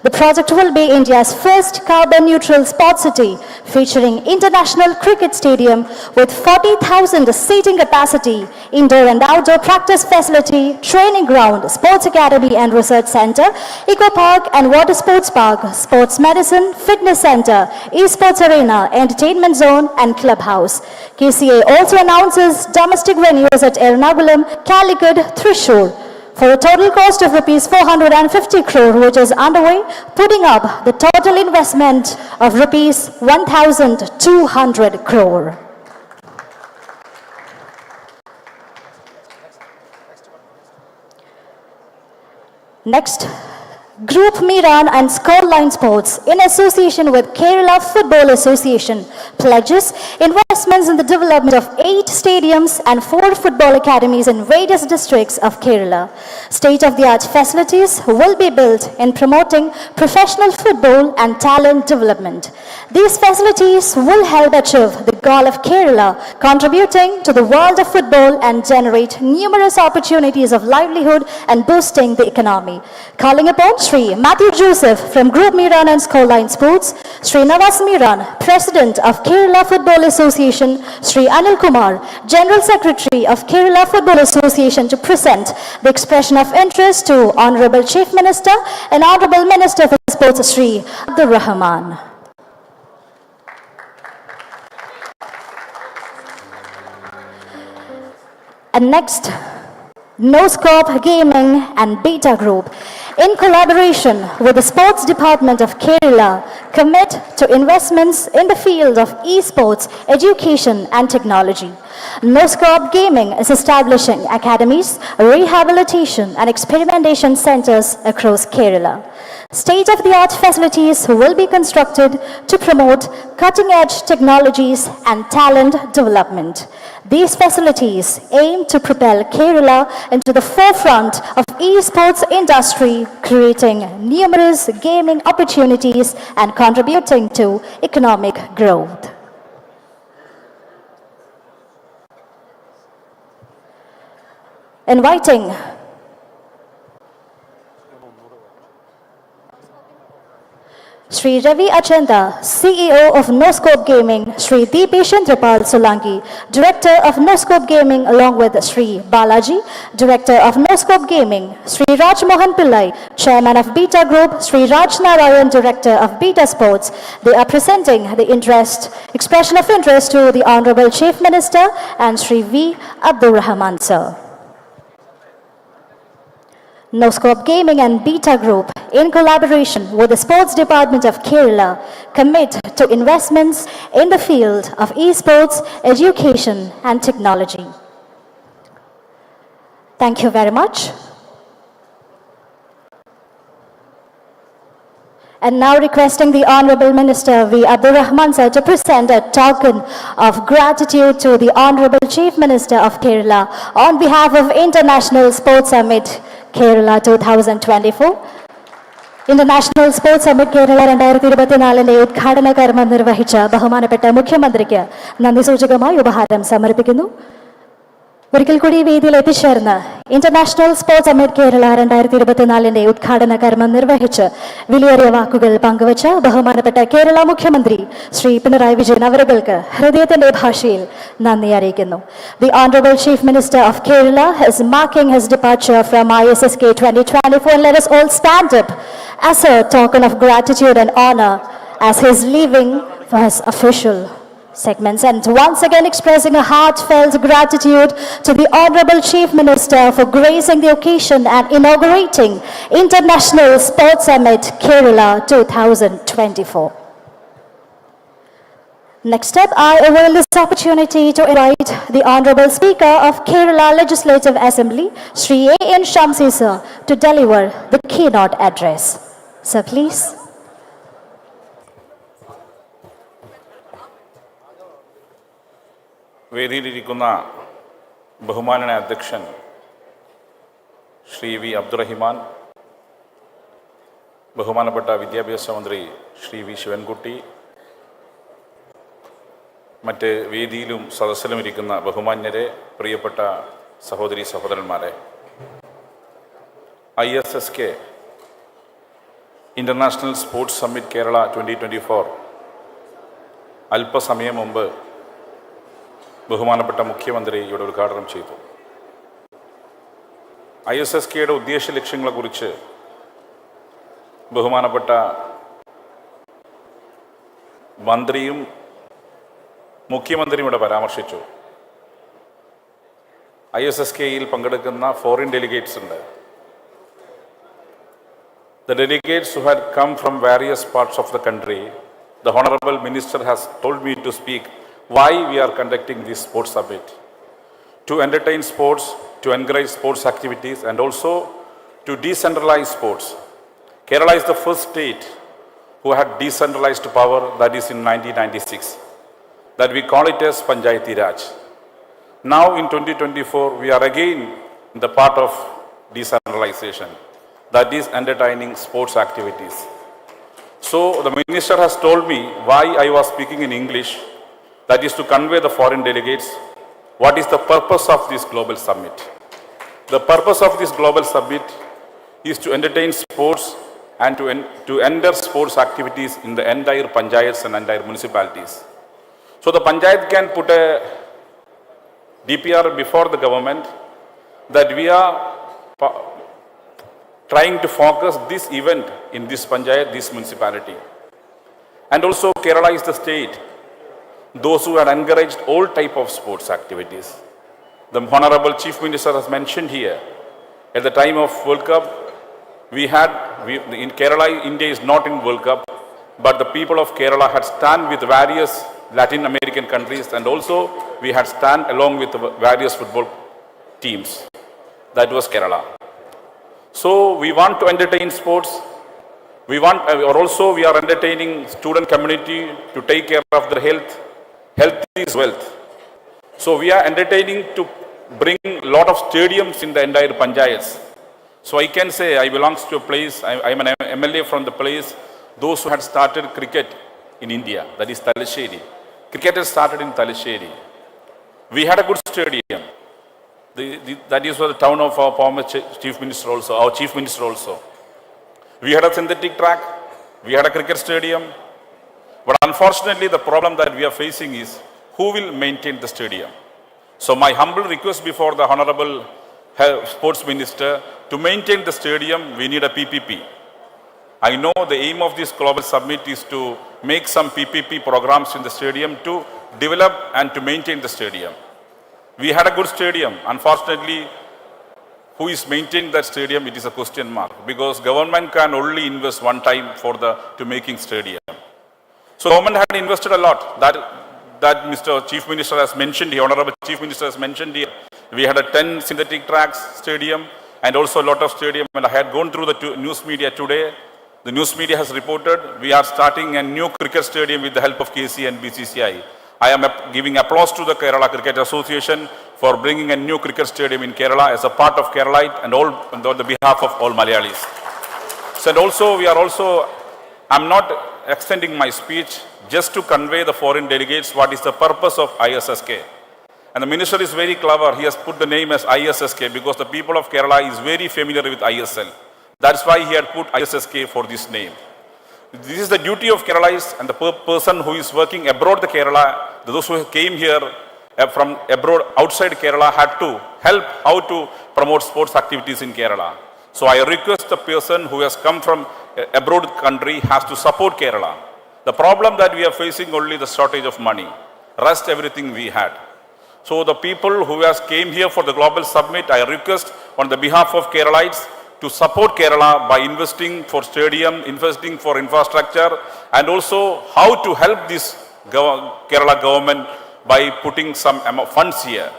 Speaker 1: The project will be India's first carbon-neutral sports city, featuring international cricket stadium with 40,000 seating capacity, indoor and outdoor practice facility, training ground, sports academy and research center, eco park and water sports park, sports medicine, fitness center, esports arena, entertainment zone and clubhouse. KCA also announces domestic venues at Ernakulam, Calicut, Thrissur, for a total cost of rupees 450 crore, which is underway, putting up the total investment of rupees 1,200 crore. Next, Group Miran and Scoreline Sports, in association with Kerala Football Association, pledges investments in the development of 8 stadiums and 4 football academies in various districts of Kerala. State-of-the-art facilities will be built in promoting professional football and talent development. These facilities will help achieve the goal of Kerala contributing to the world of football and generate numerous opportunities of livelihood and boosting the economy. Calling upon Sri Matthew Joseph from Group Miran and Scoreline Sports, Sri Nawaz Miran, President of Kerala Football Association, Sri Anil Kumar, General Secretary of Kerala Football Association, to present the expression of interest to Honorable Chief Minister and Honorable Minister for Sports, Sri Abdur Rahman. And next, NoScope Gaming and Beta Group, in collaboration with the Sports Department of Kerala, commit to investments in the field of esports, education and technology. NoScope Gaming is establishing academies, rehabilitation and experimentation centers across Kerala. State-of-the-art facilities will be constructed to promote cutting-edge technologies and talent development. These facilities aim to propel Kerala into the forefront of esports industry, creating numerous gaming opportunities and contributing to economic growth. Inviting Sri Ravi Achanda, CEO of NoScope Gaming, Sri Deepesh Chandrapal Solanki, Director of NoScope Gaming, along with Sri Balaji, Director of NoScope Gaming, Sri Raj Mohan Pillai, Chairman of Beta Group, Sri Raj Narayan, Director of Beta Sports. They are presenting the expression of interest to the Honorable Chief Minister and Sri V. Abdur Rahman, sir. NoScope Gaming and Beta Group, in collaboration with the Sports Department of Kerala, commit to investments in the field of esports, education and technology. Thank you very much. And now requesting the Honorable Minister V. Abdul Rahman sir to present a token of gratitude to the Honorable Chief Minister of Kerala on behalf of International Sports Summit Kerala 2024. International sports summit Kerala 2024 ഉദ്ഘാടന കർമ്മം നിർവഹിച്ച ബഹുമാനപ്പെട്ട മുഖ്യമന്ത്രിക്ക് നന്ദി സൂചകമായി ഉപഹാരം സമർപ്പിക്കുന്നു. ഒരിക്കൽ കൂടി വേദിയിൽ എത്തിച്ചേർന്ന് ഇന്റർനാഷണൽ സ്പോർട്സ് സമ്മിറ്റ് കേരള 2024 ഉദ്ഘാടന കർമ്മം നിർവഹിച്ച് വിലയേറിയ വാക്കുകൾ പങ്കുവച്ച ബഹുമാനപ്പെട്ട കേരള മുഖ്യമന്ത്രി ശ്രീ പിണറായി വിജയൻ അവർക്ക് ഹൃദയത്തിന്റെ ഭാഷയിൽ നന്ദി അറിയിക്കുന്നു. The Honorable Chief Minister of Kerala is marking his departure from ISSK 2024 and let us all stand up as a token of gratitude and honor as he is leaving for his official segments, and once again expressing a heartfelt gratitude to the Honorable Chief Minister for gracing the occasion and inaugurating International Sports Summit Kerala 2024. Next up, I avail this opportunity to invite the Honorable Speaker of Kerala Legislative Assembly, Shri A.N. Shamsi sir, to deliver the keynote address. Sir, please.
Speaker 5: വേദിയിലിരിക്കുന്ന ബഹുമാനനായ അധ്യക്ഷൻ Shri V Abdurahiman, ബഹുമാനപ്പെട്ട വിദ്യാഭ്യാസ മന്ത്രി Shri V Sivankutty, മറ്റ് വേദിയിലും സദസ്സിലും ഇരിക്കുന്ന ബഹുമാന്യരെ, പ്രിയപ്പെട്ട സഹോദരി സഹോദരന്മാരെ, ISSK international sports summit Kerala 2024 അല്പസമയം മുമ്പ് ബഹുമാനപ്പെട്ട മുഖ്യമന്ത്രി ഇവിടെ ഉദ്ഘാടനം ചെയ്തു. ISSKയുടെ ഉദ്ദേശ ലക്ഷ്യങ്ങളെക്കുറിച്ച് ബഹുമാനപ്പെട്ട മന്ത്രിയും മുഖ്യമന്ത്രിയും ഇവിടെ പരാമർശിച്ചു. ISSKയിൽ പങ്കെടുക്കുന്ന ഫോറിൻ ഡെലിഗേറ്റ്സ് ഉണ്ട്. The delegates who had come from various parts of the country, the Honorable Minister has told me to speak why we are conducting this sports summit. To entertain sports, to encourage sports activities and also to decentralize sports. Kerala is the first state who had decentralized power, that is in 1996. That we call it as Panchayati Raj. Now in 2024 we are again in the part of decentralization, that is entertaining sports activities. So the minister has told me why I was speaking in English, that is to convey the foreign delegates what is the purpose of this global summit. The purpose of this global summit is to entertain sports and to enter sports activities in the entire panchayats and entire municipalities. So the panchayat can put a DPR before the government that we are trying to focus this event in this panchayat, this municipality. And also Kerala is the state, those who had encouraged all type of sports activities. The Honorable Chief Minister has mentioned here, at the time of World Cup, in Kerala, India is not in World Cup, but the people of Kerala had stand with various Latin American countries, and also we had stand along with the various football teams. That was Kerala. So we want to entertain sports. We are entertaining student community to take care of their health. Health is wealth. So we are entertaining to bring a lot of stadiums in the entire panchayats. So I can say I belong to a place, I am an MLA from the place, those who had started cricket in India, that is Talasheri. Cricket has started in Talasheri. We had a good stadium. That is for the town of our former Chief Minister also, our Chief Minister also. We had a synthetic track, we had a cricket stadium. But unfortunately, the problem that we are facing is who will maintain the stadium. So my humble request before the Honorable Sports Minister, to maintain the stadium, we need a PPP. I know the aim of this global summit is to make some PPP programs in the stadium to develop and to maintain the stadium. We had a good stadium. Unfortunately, who is maintaining that stadium, it is a question mark, because government can only invest one time to making stadium. So government had invested a lot. That Mr. Chief Minister has mentioned here, Honorable Chief Minister has mentioned here. We had a 10 synthetic tracks stadium and also a lot of stadium. And I had gone through the news media today. The news media has reported we are starting a new cricket stadium with the help of KC and BCCI. I am giving applause to the Kerala Cricket Association for bringing a new cricket stadium in Kerala as a part of Keralite and on the behalf of all Malayalis. So, and also, I'm not extending my speech just to convey the foreign delegates what is the purpose of ISSK. And the minister is very clever. He has put the name as ISSK because the people of Kerala is very familiar with ISL. That's why he had put ISSK for this name. This is the duty of Kerala, and the person who is working abroad the Kerala, those who came here from abroad, outside Kerala, had to help how to promote sports activities in Kerala. So I request the person who has come from abroad country has to support Kerala. The problem that we are facing only the shortage of money. Rest everything we had. So the people who has came here for the global summit, I request on the behalf of Keralites to support Kerala by investing for stadium, investing for infrastructure, and also how to help this Kerala government by putting some funds here.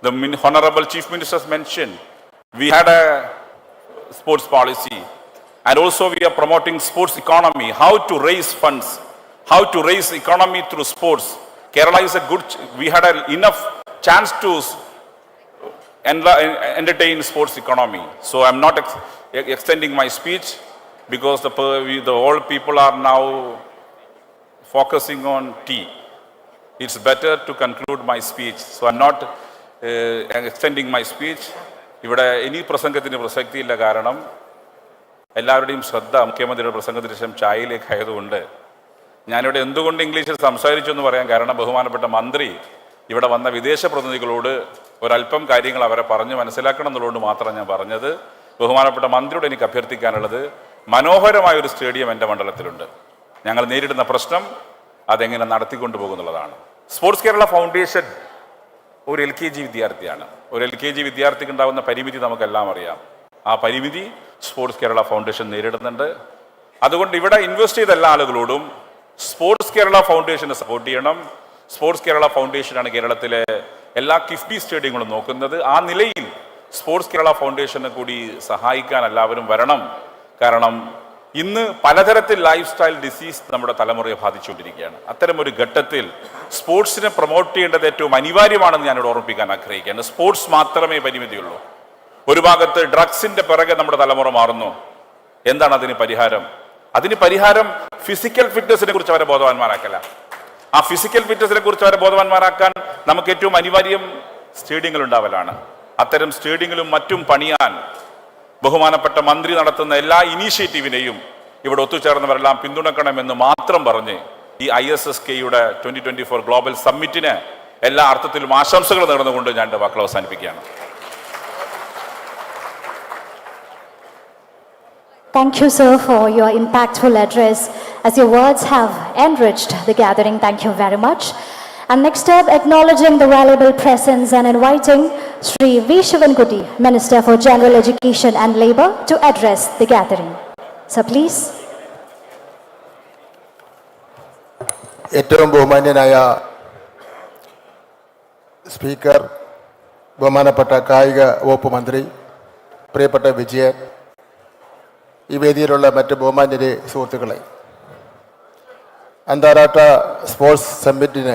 Speaker 5: The Honorable Chief Minister mentioned, we had a sports policy, and also we are promoting sports economy, how to raise funds, how to raise economy through sports. Kerala is we had enough chance to entertain sports economy. So I'm not extending my speech because the whole people are now focusing on tea. It's better to conclude my speech. So I'm not extending my speech. ഇവിടെ ഇനി പ്രസംഗത്തിന് പ്രസക്തിയില്ല, കാരണം എല്ലാവരുടെയും ശ്രദ്ധ മുഖ്യമന്ത്രിയുടെ പ്രസംഗത്തിന് ശേഷം ചായയിലേക്ക് ആയതുകൊണ്ട് ഞാനിവിടെ എന്തുകൊണ്ട് ഇംഗ്ലീഷിൽ സംസാരിച്ചു എന്ന് പറയാൻ കാരണം ബഹുമാനപ്പെട്ട മന്ത്രി ഇവിടെ വന്ന വിദേശ പ്രതിനിധികളോട് ഒരല്പം കാര്യങ്ങൾ അവരെ പറഞ്ഞ് മനസ്സിലാക്കണം എന്നുള്ളതുകൊണ്ട് മാത്രമാണ് ഞാൻ പറഞ്ഞത്. ബഹുമാനപ്പെട്ട മന്ത്രിയോട് എനിക്ക് അഭ്യർത്ഥിക്കാനുള്ളത്, മനോഹരമായൊരു സ്റ്റേഡിയം എൻ്റെ മണ്ഡലത്തിലുണ്ട്. ഞങ്ങൾ നേരിടുന്ന പ്രശ്നം അതെങ്ങനെ നടത്തിക്കൊണ്ടു പോകുന്നുള്ളതാണ്. സ്പോർട്സ് കേരള ഫൗണ്ടേഷൻ ഒരു LKG വിദ്യാർത്ഥിയാണ്. ഒരു LKG വിദ്യാർത്ഥിക്ക് ഉണ്ടാകുന്ന പരിമിതി നമുക്കെല്ലാം അറിയാം. ആ പരിമിതി സ്പോർട്സ് കേരള ഫൗണ്ടേഷൻ നേരിടുന്നുണ്ട്. അതുകൊണ്ട് ഇവിടെ ഇൻവെസ്റ്റ് ചെയ്ത എല്ലാ ആളുകളോടും സ്പോർട്സ് കേരള ഫൗണ്ടേഷനെ സപ്പോർട്ട് ചെയ്യണം. സ്പോർട്സ് കേരള ഫൗണ്ടേഷനാണ് കേരളത്തിലെ എല്ലാ കിഫ്ബി സ്റ്റേഡിയങ്ങളും നോക്കുന്നത്. ആ നിലയിൽ സ്പോർട്സ് കേരള ഫൗണ്ടേഷനെ കൂടി സഹായിക്കാൻ എല്ലാവരും വരണം. കാരണം ഇന്ന് പലതരത്തിൽ ലൈഫ് സ്റ്റൈൽ ഡിസീസ് നമ്മുടെ തലമുറയെ ബാധിച്ചുകൊണ്ടിരിക്കുകയാണ്. അത്തരമൊരു ഘട്ടത്തിൽ സ്പോർട്സിനെ പ്രൊമോട്ട് ചെയ്യേണ്ടത് ഏറ്റവും അനിവാര്യമാണെന്ന് ഞാനിവിടെ ഓർമ്മിപ്പിക്കാൻ ആഗ്രഹിക്കുകയാണ്. സ്പോർട്സ് മാത്രമേ പരിമിതിയുള്ളൂ. ഒരു ഭാഗത്ത് ഡ്രഗ്സിന്റെ പിറകെ നമ്മുടെ തലമുറ മാറുന്നു. എന്താണ് അതിന് പരിഹാരം? അതിന് പരിഹാരം ഫിസിക്കൽ ഫിറ്റ്നസിനെ കുറിച്ച് അവരെ ബോധവാന്മാരാക്കല. ആ ഫിസിക്കൽ ഫിറ്റ്നസിനെ കുറിച്ച് അവരെ ബോധവാന്മാരാക്കാൻ നമുക്ക് ഏറ്റവും അനിവാര്യം സ്റ്റേഡിയങ്ങൾ ഉണ്ടാവലാണ്. അത്തരം സ്റ്റേഡിയങ്ങളും മറ്റും പണിയാൻ ബഹുമാനപ്പെട്ട മന്ത്രി നടത്തുന്ന എല്ലാ ഇനീഷ്യേറ്റീവിനെയും ഇവിടെ ഒത്തുചേർന്നവരെല്ലാം പിന്തുണക്കണമെന്ന് മാത്രം പറഞ്ഞ് ഈ ISSKയുടെ 2024 ഗ്ലോബൽ സമ്മിറ്റിന് എല്ലാ അർത്ഥത്തിലും ആശംസകൾ നേർന്നുകൊണ്ട് ഞാൻ എൻ്റെ വാക്കുകൾ അവസാനിപ്പിക്കുകയാണ്.
Speaker 1: Thank you, sir, for your impactful address. As your words have enriched the gathering, thank you very much. And next up, acknowledging the valuable presence and inviting Sri V. Shivankuti, Minister for General Education and Labour, to address the gathering. So please.
Speaker 3: ഏറ്റവും ബഹുമാന്യനായ speaker, ബഹുമാനപ്പെട്ട കായിക വകുപ്പ് മന്ത്രി, പ്രിയപ്പെട്ട വിജയൻ, ഈ വേദിയിലുള്ള മറ്റ് ബഹുമാന്യരെ, സുഹൃത്തുക്കളെ, അന്താരാഷ്ട്ര സ്പോർട്സ് സമ്മിറ്റിന്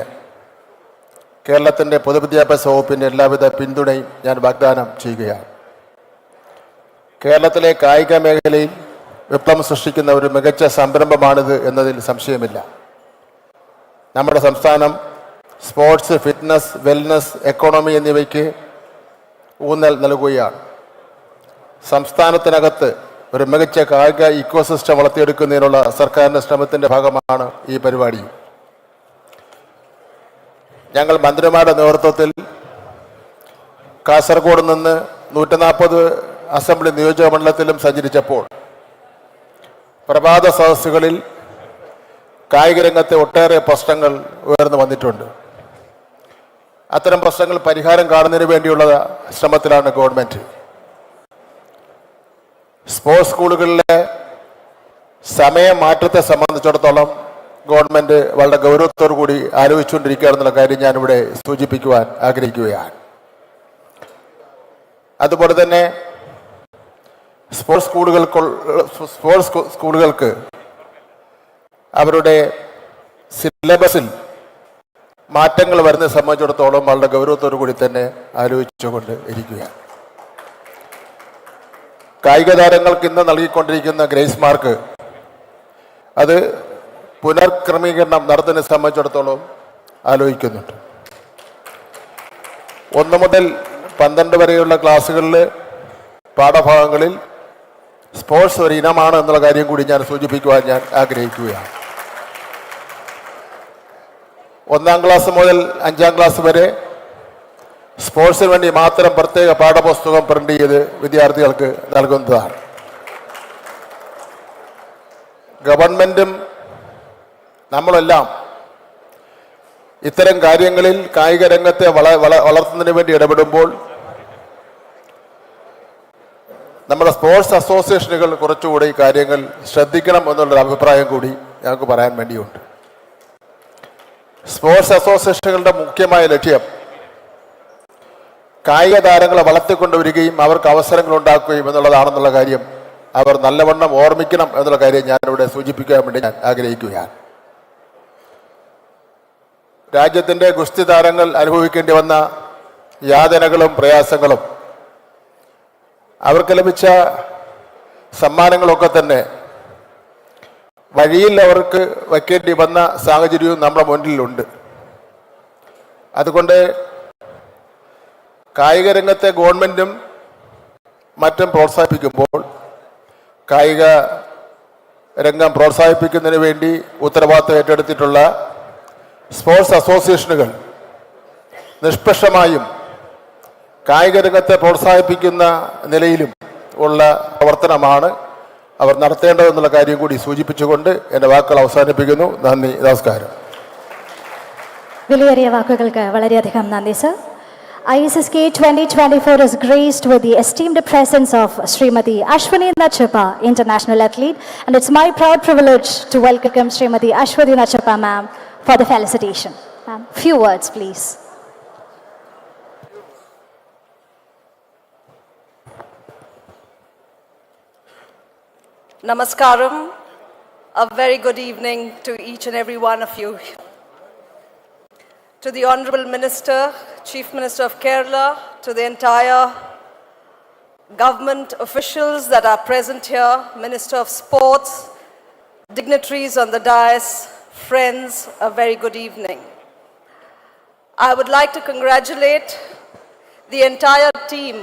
Speaker 3: കേരളത്തിൻ്റെ പൊതുവിദ്യാഭ്യാസ വകുപ്പിൻ്റെ എല്ലാവിധ പിന്തുണയും ഞാൻ വാഗ്ദാനം ചെയ്യുകയാണ്. കേരളത്തിലെ കായിക മേഖലയിൽ വിപ്ലവം സൃഷ്ടിക്കുന്ന ഒരു മികച്ച സംരംഭമാണിത് എന്നതിൽ സംശയമില്ല. നമ്മുടെ സംസ്ഥാനം സ്പോർട്സ്, ഫിറ്റ്നസ്, വെൽനസ്, എക്കോണമി എന്നിവയ്ക്ക് ഊന്നൽ നൽകുകയാണ്. സംസ്ഥാനത്തിനകത്ത് ഒരു മികച്ച കായിക ഇക്കോസിസ്റ്റം വളർത്തിയെടുക്കുന്നതിനുള്ള സർക്കാരിൻ്റെ ശ്രമത്തിൻ്റെ ഭാഗമാണ് ഈ പരിപാടി. ഞങ്ങൾ മന്ത്രിമാരുടെ നേതൃത്വത്തിൽ കാസർഗോഡ് നിന്ന് 140 അസംബ്ലി നിയോജക മണ്ഡലത്തിലും സഞ്ചരിച്ചപ്പോൾ പ്രഭാത സദസ്സുകളിൽ കായിക രംഗത്തെ ഒട്ടേറെ പ്രശ്നങ്ങൾ ഉയർന്നു വന്നിട്ടുണ്ട്. അത്തരം പ്രശ്നങ്ങൾ പരിഹാരം കാണുന്നതിന് വേണ്ടിയുള്ള ശ്രമത്തിലാണ് ഗവൺമെൻറ്. സ്പോർട്സ് സ്കൂളുകളിലെ സമയമാറ്റത്തെ സംബന്ധിച്ചിടത്തോളം ഗവൺമെൻറ് വളരെ ഗൗരവത്തോടു കൂടി ആലോചിച്ചുകൊണ്ടിരിക്കുകയാണെന്നുള്ള കാര്യം ഞാനിവിടെ സൂചിപ്പിക്കുവാൻ ആഗ്രഹിക്കുകയാണ്. അതുപോലെ തന്നെ സ്പോർട്സ് സ്കൂളുകൾക്ക് അവരുടെ സിലബസിൽ മാറ്റങ്ങൾ വരുന്നത് സംബന്ധിച്ചിടത്തോളം വളരെ ഗൗരവത്തോടു കൂടി തന്നെ ആലോചിച്ചുകൊണ്ട് ഇരിക്കുകയാണ്. കായിക താരങ്ങൾക്ക് ഇന്ന് നൽകിക്കൊണ്ടിരിക്കുന്ന ഗ്രേസ് മാർക്ക് അത് പുനർക്രമീകരണം നടത്തുന്നതിനെ സംബന്ധിച്ചിടത്തോളം ആലോചിക്കുന്നുണ്ട്. 1 മുതൽ 12 വരെയുള്ള ക്ലാസ്സുകളിൽ പാഠഭാഗങ്ങളിൽ സ്പോർട്സ് ഒരു ഇനമാണ് എന്നുള്ള കാര്യം കൂടി ഞാൻ സൂചിപ്പിക്കുവാൻ ഞാൻ ആഗ്രഹിക്കുകയാണ്. 1-ാം ക്ലാസ് മുതൽ 5-ാം ക്ലാസ് വരെ സ്പോർട്സിന് വേണ്ടി മാത്രം പ്രത്യേക പാഠപുസ്തകം പ്രിന്റ് ചെയ്ത് വിദ്യാർത്ഥികൾക്ക് നൽകുന്നതാണ്. ഗവൺമെൻറ്റും നമ്മളെല്ലാം ഇത്തരം കാര്യങ്ങളിൽ കായിക രംഗത്തെ വളർത്തുന്നതിന് വേണ്ടി ഇടപെടുമ്പോൾ നമ്മുടെ സ്പോർട്സ് അസോസിയേഷനുകൾ കുറച്ചുകൂടി ഈ കാര്യങ്ങൾ ശ്രദ്ധിക്കണം എന്നുള്ളൊരു അഭിപ്രായം കൂടി ഞങ്ങൾക്ക് പറയാൻ വേണ്ടിയുണ്ട്. സ്പോർട്സ് അസോസിയേഷനുകളുടെ മുഖ്യമായ ലക്ഷ്യം കായിക താരങ്ങളെ വളർത്തിക്കൊണ്ടുവരികയും അവർക്ക് അവസരങ്ങൾ ഉണ്ടാക്കുകയും എന്നുള്ളതാണെന്നുള്ള കാര്യം അവർ നല്ലവണ്ണം ഓർമ്മിക്കണം എന്നുള്ള കാര്യം ഞാനിവിടെ സൂചിപ്പിക്കാൻ വേണ്ടി ഞാൻ ആഗ്രഹിക്കുകയാണ്. രാജ്യത്തിൻ്റെ ഗുസ്തി താരങ്ങൾ അനുഭവിക്കേണ്ടി വന്ന യാതനകളും പ്രയാസങ്ങളും അവർക്ക് ലഭിച്ച സമ്മാനങ്ങളൊക്കെ തന്നെ വഴിയിൽ അവർക്ക് വയ്ക്കേണ്ടി വന്ന സാഹചര്യവും നമ്മുടെ മുന്നിലുണ്ട്. അതുകൊണ്ട് കായിക രംഗത്തെ ഗവൺമെൻറ്റും മറ്റും പ്രോത്സാഹിപ്പിക്കുമ്പോൾ കായിക രംഗം പ്രോത്സാഹിപ്പിക്കുന്നതിന് വേണ്ടി ഉത്തരവാദിത്തം ഏറ്റെടുത്തിട്ടുള്ള സ്പോർട്സ് അസോസിയേഷനുകൾ നിഷ്പക്ഷമായും കായിക രംഗത്തെ പ്രോത്സാഹിപ്പിക്കുന്ന നിലയിലും ഉള്ള പ്രവർത്തനമാണ് അവർ നടത്തേണ്ടതെന്നുള്ള കാര്യം കൂടി സൂചിപ്പിച്ചുകൊണ്ട് എൻ്റെ വാക്കുകൾ അവസാനിപ്പിക്കുന്നു. നന്ദി, നമസ്കാരം.
Speaker 1: വിലയേറിയ വാക്കുകൾക്ക് വളരെയധികം നന്ദി sir. ISSK 2024 is graced with the esteemed presence of Srimati Ashwini Nachappa, international athlete, and it's my proud privilege to welcome Srimati Ashwini Nachappa ma'am for the felicitation. Ma'am, few words please.
Speaker 6: Namaskaram. A very good evening to each and every one of you. To the Honorable Minister, Chief Minister of Kerala, to the entire government officials that are present here, Minister of Sports, dignitaries on the dais, friends, a very good evening. I would like to congratulate the entire team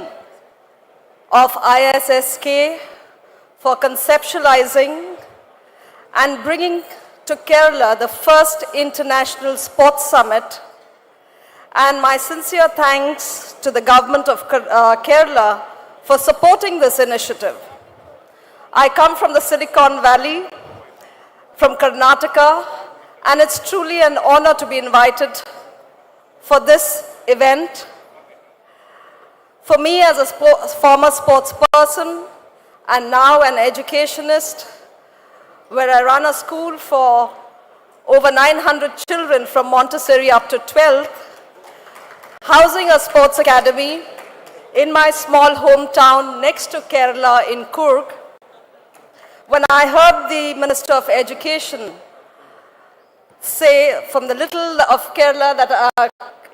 Speaker 6: of ISSK for conceptualizing and bringing to Kerala the first international sports summit. And my sincere thanks to the government of Kerala for supporting this initiative. I come from the Silicon Valley, from Karnataka, and it's truly an honor to be invited for this event. For me as a former sports person and now an educationist, where I run a school for over 900 children from Montessori up to 12th, housing a sports academy in my small hometown next to Kerala in Coorg. When I heard the Minister of Education say from the little of Kerala that,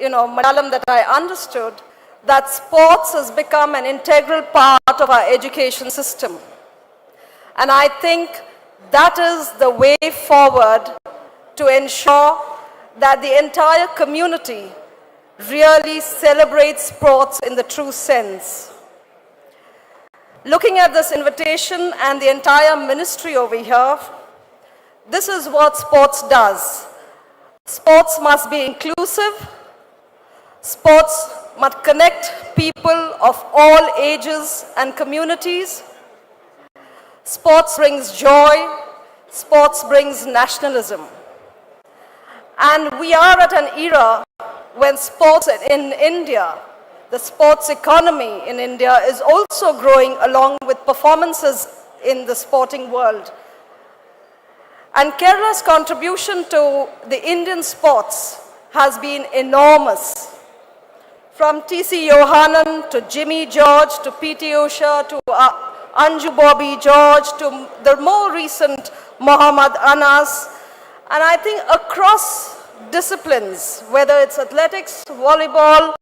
Speaker 6: Malayalam that I understood, that sports has become an integral part of our education system. And I think that is the way forward to ensure that the entire community really celebrates sports in the true sense. Looking at this invitation and the entire ministry over here, this is what sports does. Sports must be inclusive. Sports must connect people of all ages and communities. Sports brings joy. Sports brings nationalism. And we are at an era when sports in India, the sports economy in India is also growing along with performances in the sporting world. And Kerala's contribution to the Indian sports has been enormous. From T.C. Yohanan to Jimmy George to P.T. Usha to Anju Bobby George to the more recent Muhammad Anas. And I think across disciplines, whether it's athletics, volleyball,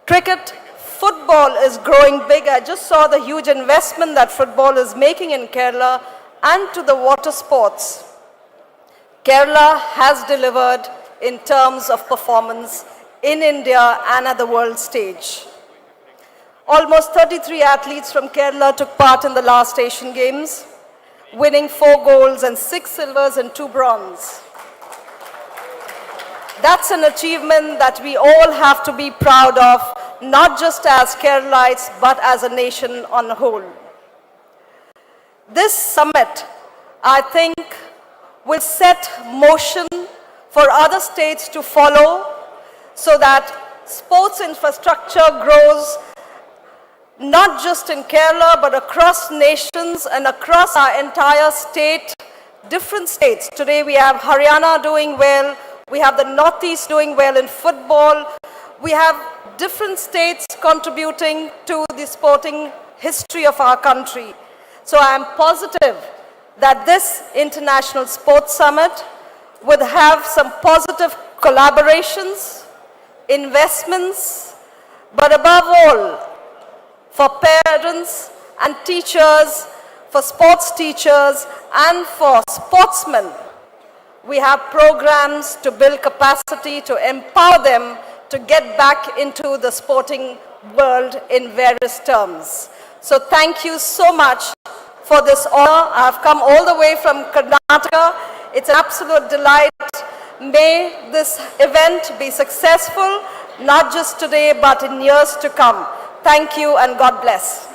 Speaker 6: cricket, football is growing big. I just saw the huge investment that football is making in Kerala and to the water sports. Kerala has delivered in terms of performance in India and at the world stage. Almost 33 athletes from Kerala took part in the last Asian Games, winning 4 golds and 6 silvers and 2 bronze. That's an achievement that we all have to be proud of, not just as Keralites, but as a nation on the whole. This summit, I think, will set motion for other states to follow so that sports infrastructure grows not just in Kerala, but across nations and across our entire state, different states. Today we have Haryana doing well, we have the Northeast doing well in football, we have different states contributing to the sporting history of our country. So I am positive that this International Sports Summit would have some positive collaborations, investments, but above all, for parents and teachers, for sports teachers, and for sportsmen. We have programs to build capacity, to empower them to get back into the sporting world in various terms. So thank you so much for this honor. I've come all the way from Karnataka. It's an absolute delight. May this event be successful, not just today, but in years to come. Thank you and God bless.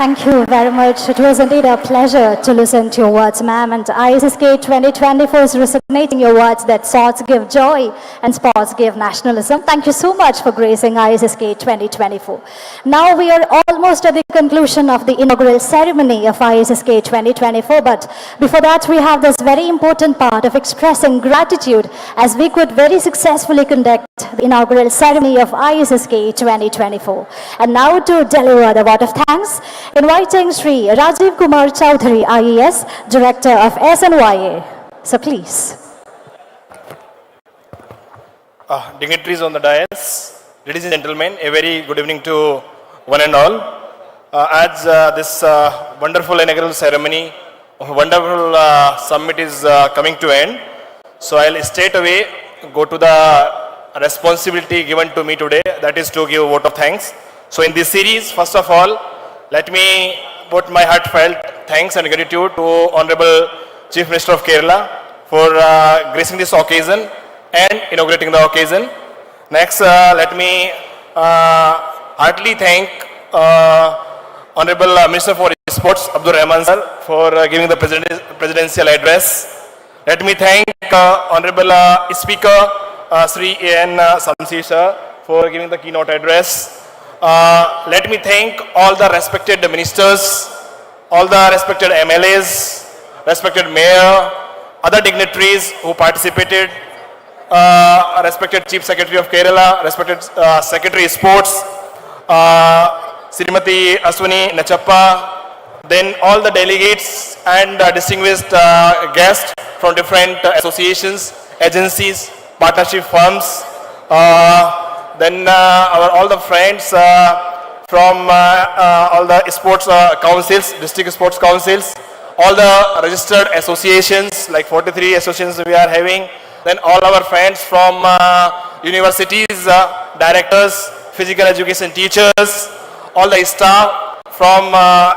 Speaker 1: Thank you very much. It was indeed a pleasure to listen to your words, ma'am. And ISSK 2024 is resonating your words that sports give joy and sports give nationalism. Thank you so much for gracing ISSK 2024. Now we are almost at the conclusion of the inaugural ceremony of ISSK 2024. But before that, we have this very important part of expressing gratitude as we could very successfully conduct the inaugural ceremony of ISSK 2024. And now to deliver the vote of thanks, inviting Sri Rajiv Kumar Chowdhury, IAS, Director of SNYA. So please.
Speaker 7: Dignitaries on the dais, ladies and gentlemen, a very good evening to one and all. As this wonderful inaugural ceremony, wonderful summit is coming to end, so I'll straight away go to the responsibility given to me today, that is to give a vote of thanks. So in this series, first of all, let me put my heartfelt thanks and gratitude to Honorable Chief Minister of Kerala for gracing this occasion and inaugurating the occasion. Next, let me heartily thank Honorable Minister for Sports, Abdul Rahman sir, for giving the presidential address. Let me thank Honorable Speaker Sri A.N. Samsi sir for giving the keynote address. Let me thank all the respected ministers, all the respected MLAs, respected mayor, other dignitaries who participated, respected Chief Secretary of Kerala, respected Secretary Sports, Srimati Aswani Nachappa, then all the delegates and distinguished guests from different associations, agencies, partnership firms, then all the friends from all the sports councils, district sports councils, all the registered associations, like 43 associations we are having, then all our friends from universities, directors, physical education teachers, all the staff from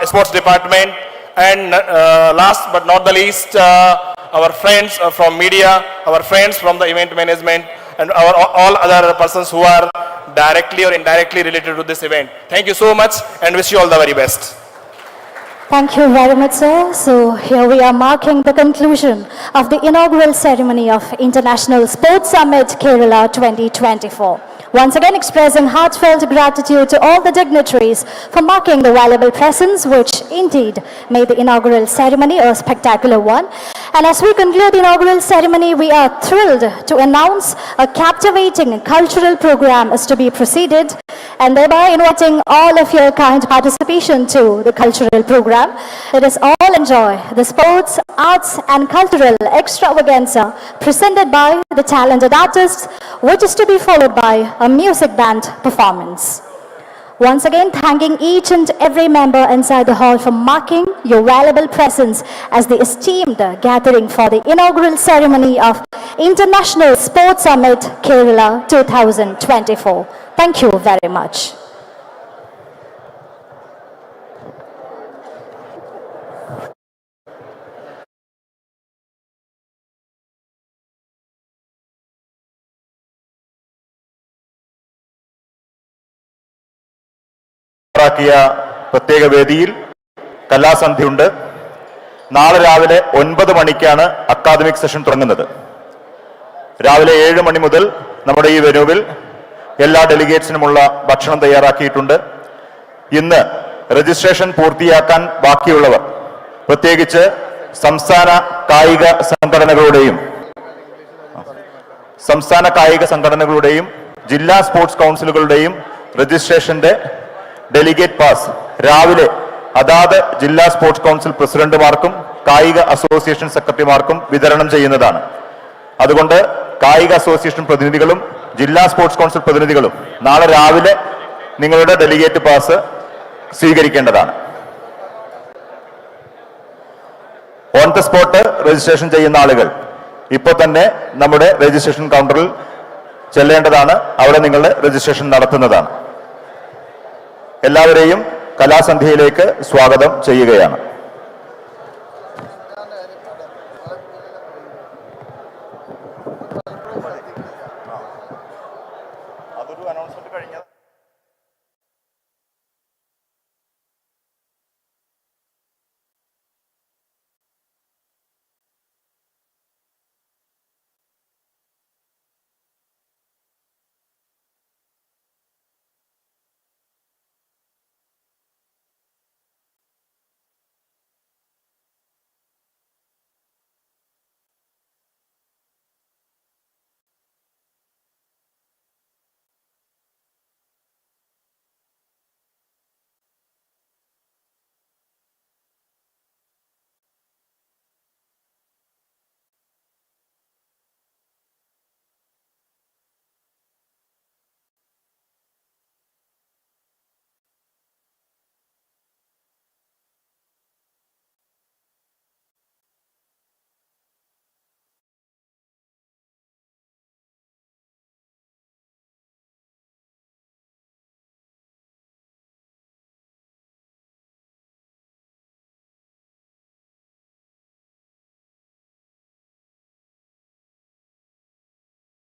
Speaker 7: sports department, and last but not the least, our friends from media, our friends from the event management, and all other persons who are directly or indirectly related to this event. Thank you so much and wish you all the very best.
Speaker 1: Thank you very much, sir. So here we are marking the conclusion of the inaugural ceremony of International Sports Summit Kerala 2024. Once again, expressing heartfelt gratitude to all the dignitaries for marking the valuable presence, which indeed made the inaugural ceremony a spectacular one. And as we conclude the inaugural ceremony, we are thrilled to announce a captivating cultural program is to be proceeded, and thereby inviting all of your kind participation to the cultural program. Let us all enjoy the sports, arts and cultural extravaganza presented by the talented artists, which is to be followed by a music band performance. Once again, thanking each and every member inside the hall for marking your valuable presence as the esteemed gathering for the inaugural ceremony of International Sports Summit Kerala 2024. Thank you very much.
Speaker 8: പ്രത്യേക വേദിയിൽ കലാസന്ധ്യയുണ്ട്. നാളെ രാവിലെ 9 മണിക്കാണ് academic session തുടങ്ങുന്നത്. രാവിലെ 7 മണി മുതൽ നമ്മുടെ ഈ വെന്യൂവിൽ എല്ലാ ഡെലിഗേറ്റ്സിനുമുള്ള ഭക്ഷണം തയ്യാറാക്കിയിട്ടുണ്ട്. ഇന്ന് രജിസ്ട്രേഷൻ പൂർത്തിയാക്കാൻ ബാക്കിയുള്ളവർ, പ്രത്യേകിച്ച് സംസ്ഥാന കായിക സംഘടനകളുടെയും ജില്ലാ സ്പോർട്സ് കൗൺസിലുകളുടെയും രജിസ്ട്രേഷന്റെ ഡെലിഗേറ്റ് പാസ് രാവിലെ അതാത് ജില്ലാ സ്പോർട്സ് കൗൺസിൽ പ്രസിഡന്റുമാർക്കും കായിക അസോസിയേഷൻ സെക്രട്ടറിമാർക്കും വിതരണം ചെയ്യുന്നതാണ്. അതുകൊണ്ട് കായിക അസോസിയേഷൻ പ്രതിനിധികളും ജില്ലാ സ്പോർട്സ് കൗൺസിൽ പ്രതിനിധികളും നാളെ രാവിലെ നിങ്ങളുടെ ഡെലിഗേറ്റ് പാസ് സ്വീകരിക്കേണ്ടതാണ്. ഓൺ ദ സ്പോട്ട് രജിസ്ട്രേഷൻ ചെയ്യുന്ന ആളുകൾ ഇപ്പോൾ തന്നെ നമ്മുടെ രജിസ്ട്രേഷൻ കൗണ്ടറിൽ ചെല്ലേണ്ടതാണ്. അവിടെ നിങ്ങളുടെ രജിസ്ട്രേഷൻ നടത്തുന്നതാണ്. എല്ലാവരെയും കലാസന്ധ്യയിലേക്ക് സ്വാഗതം ചെയ്യുകയാണ്. അതൊരു അനൗൺസ്മെന്റ് കഴിഞ്ഞത്.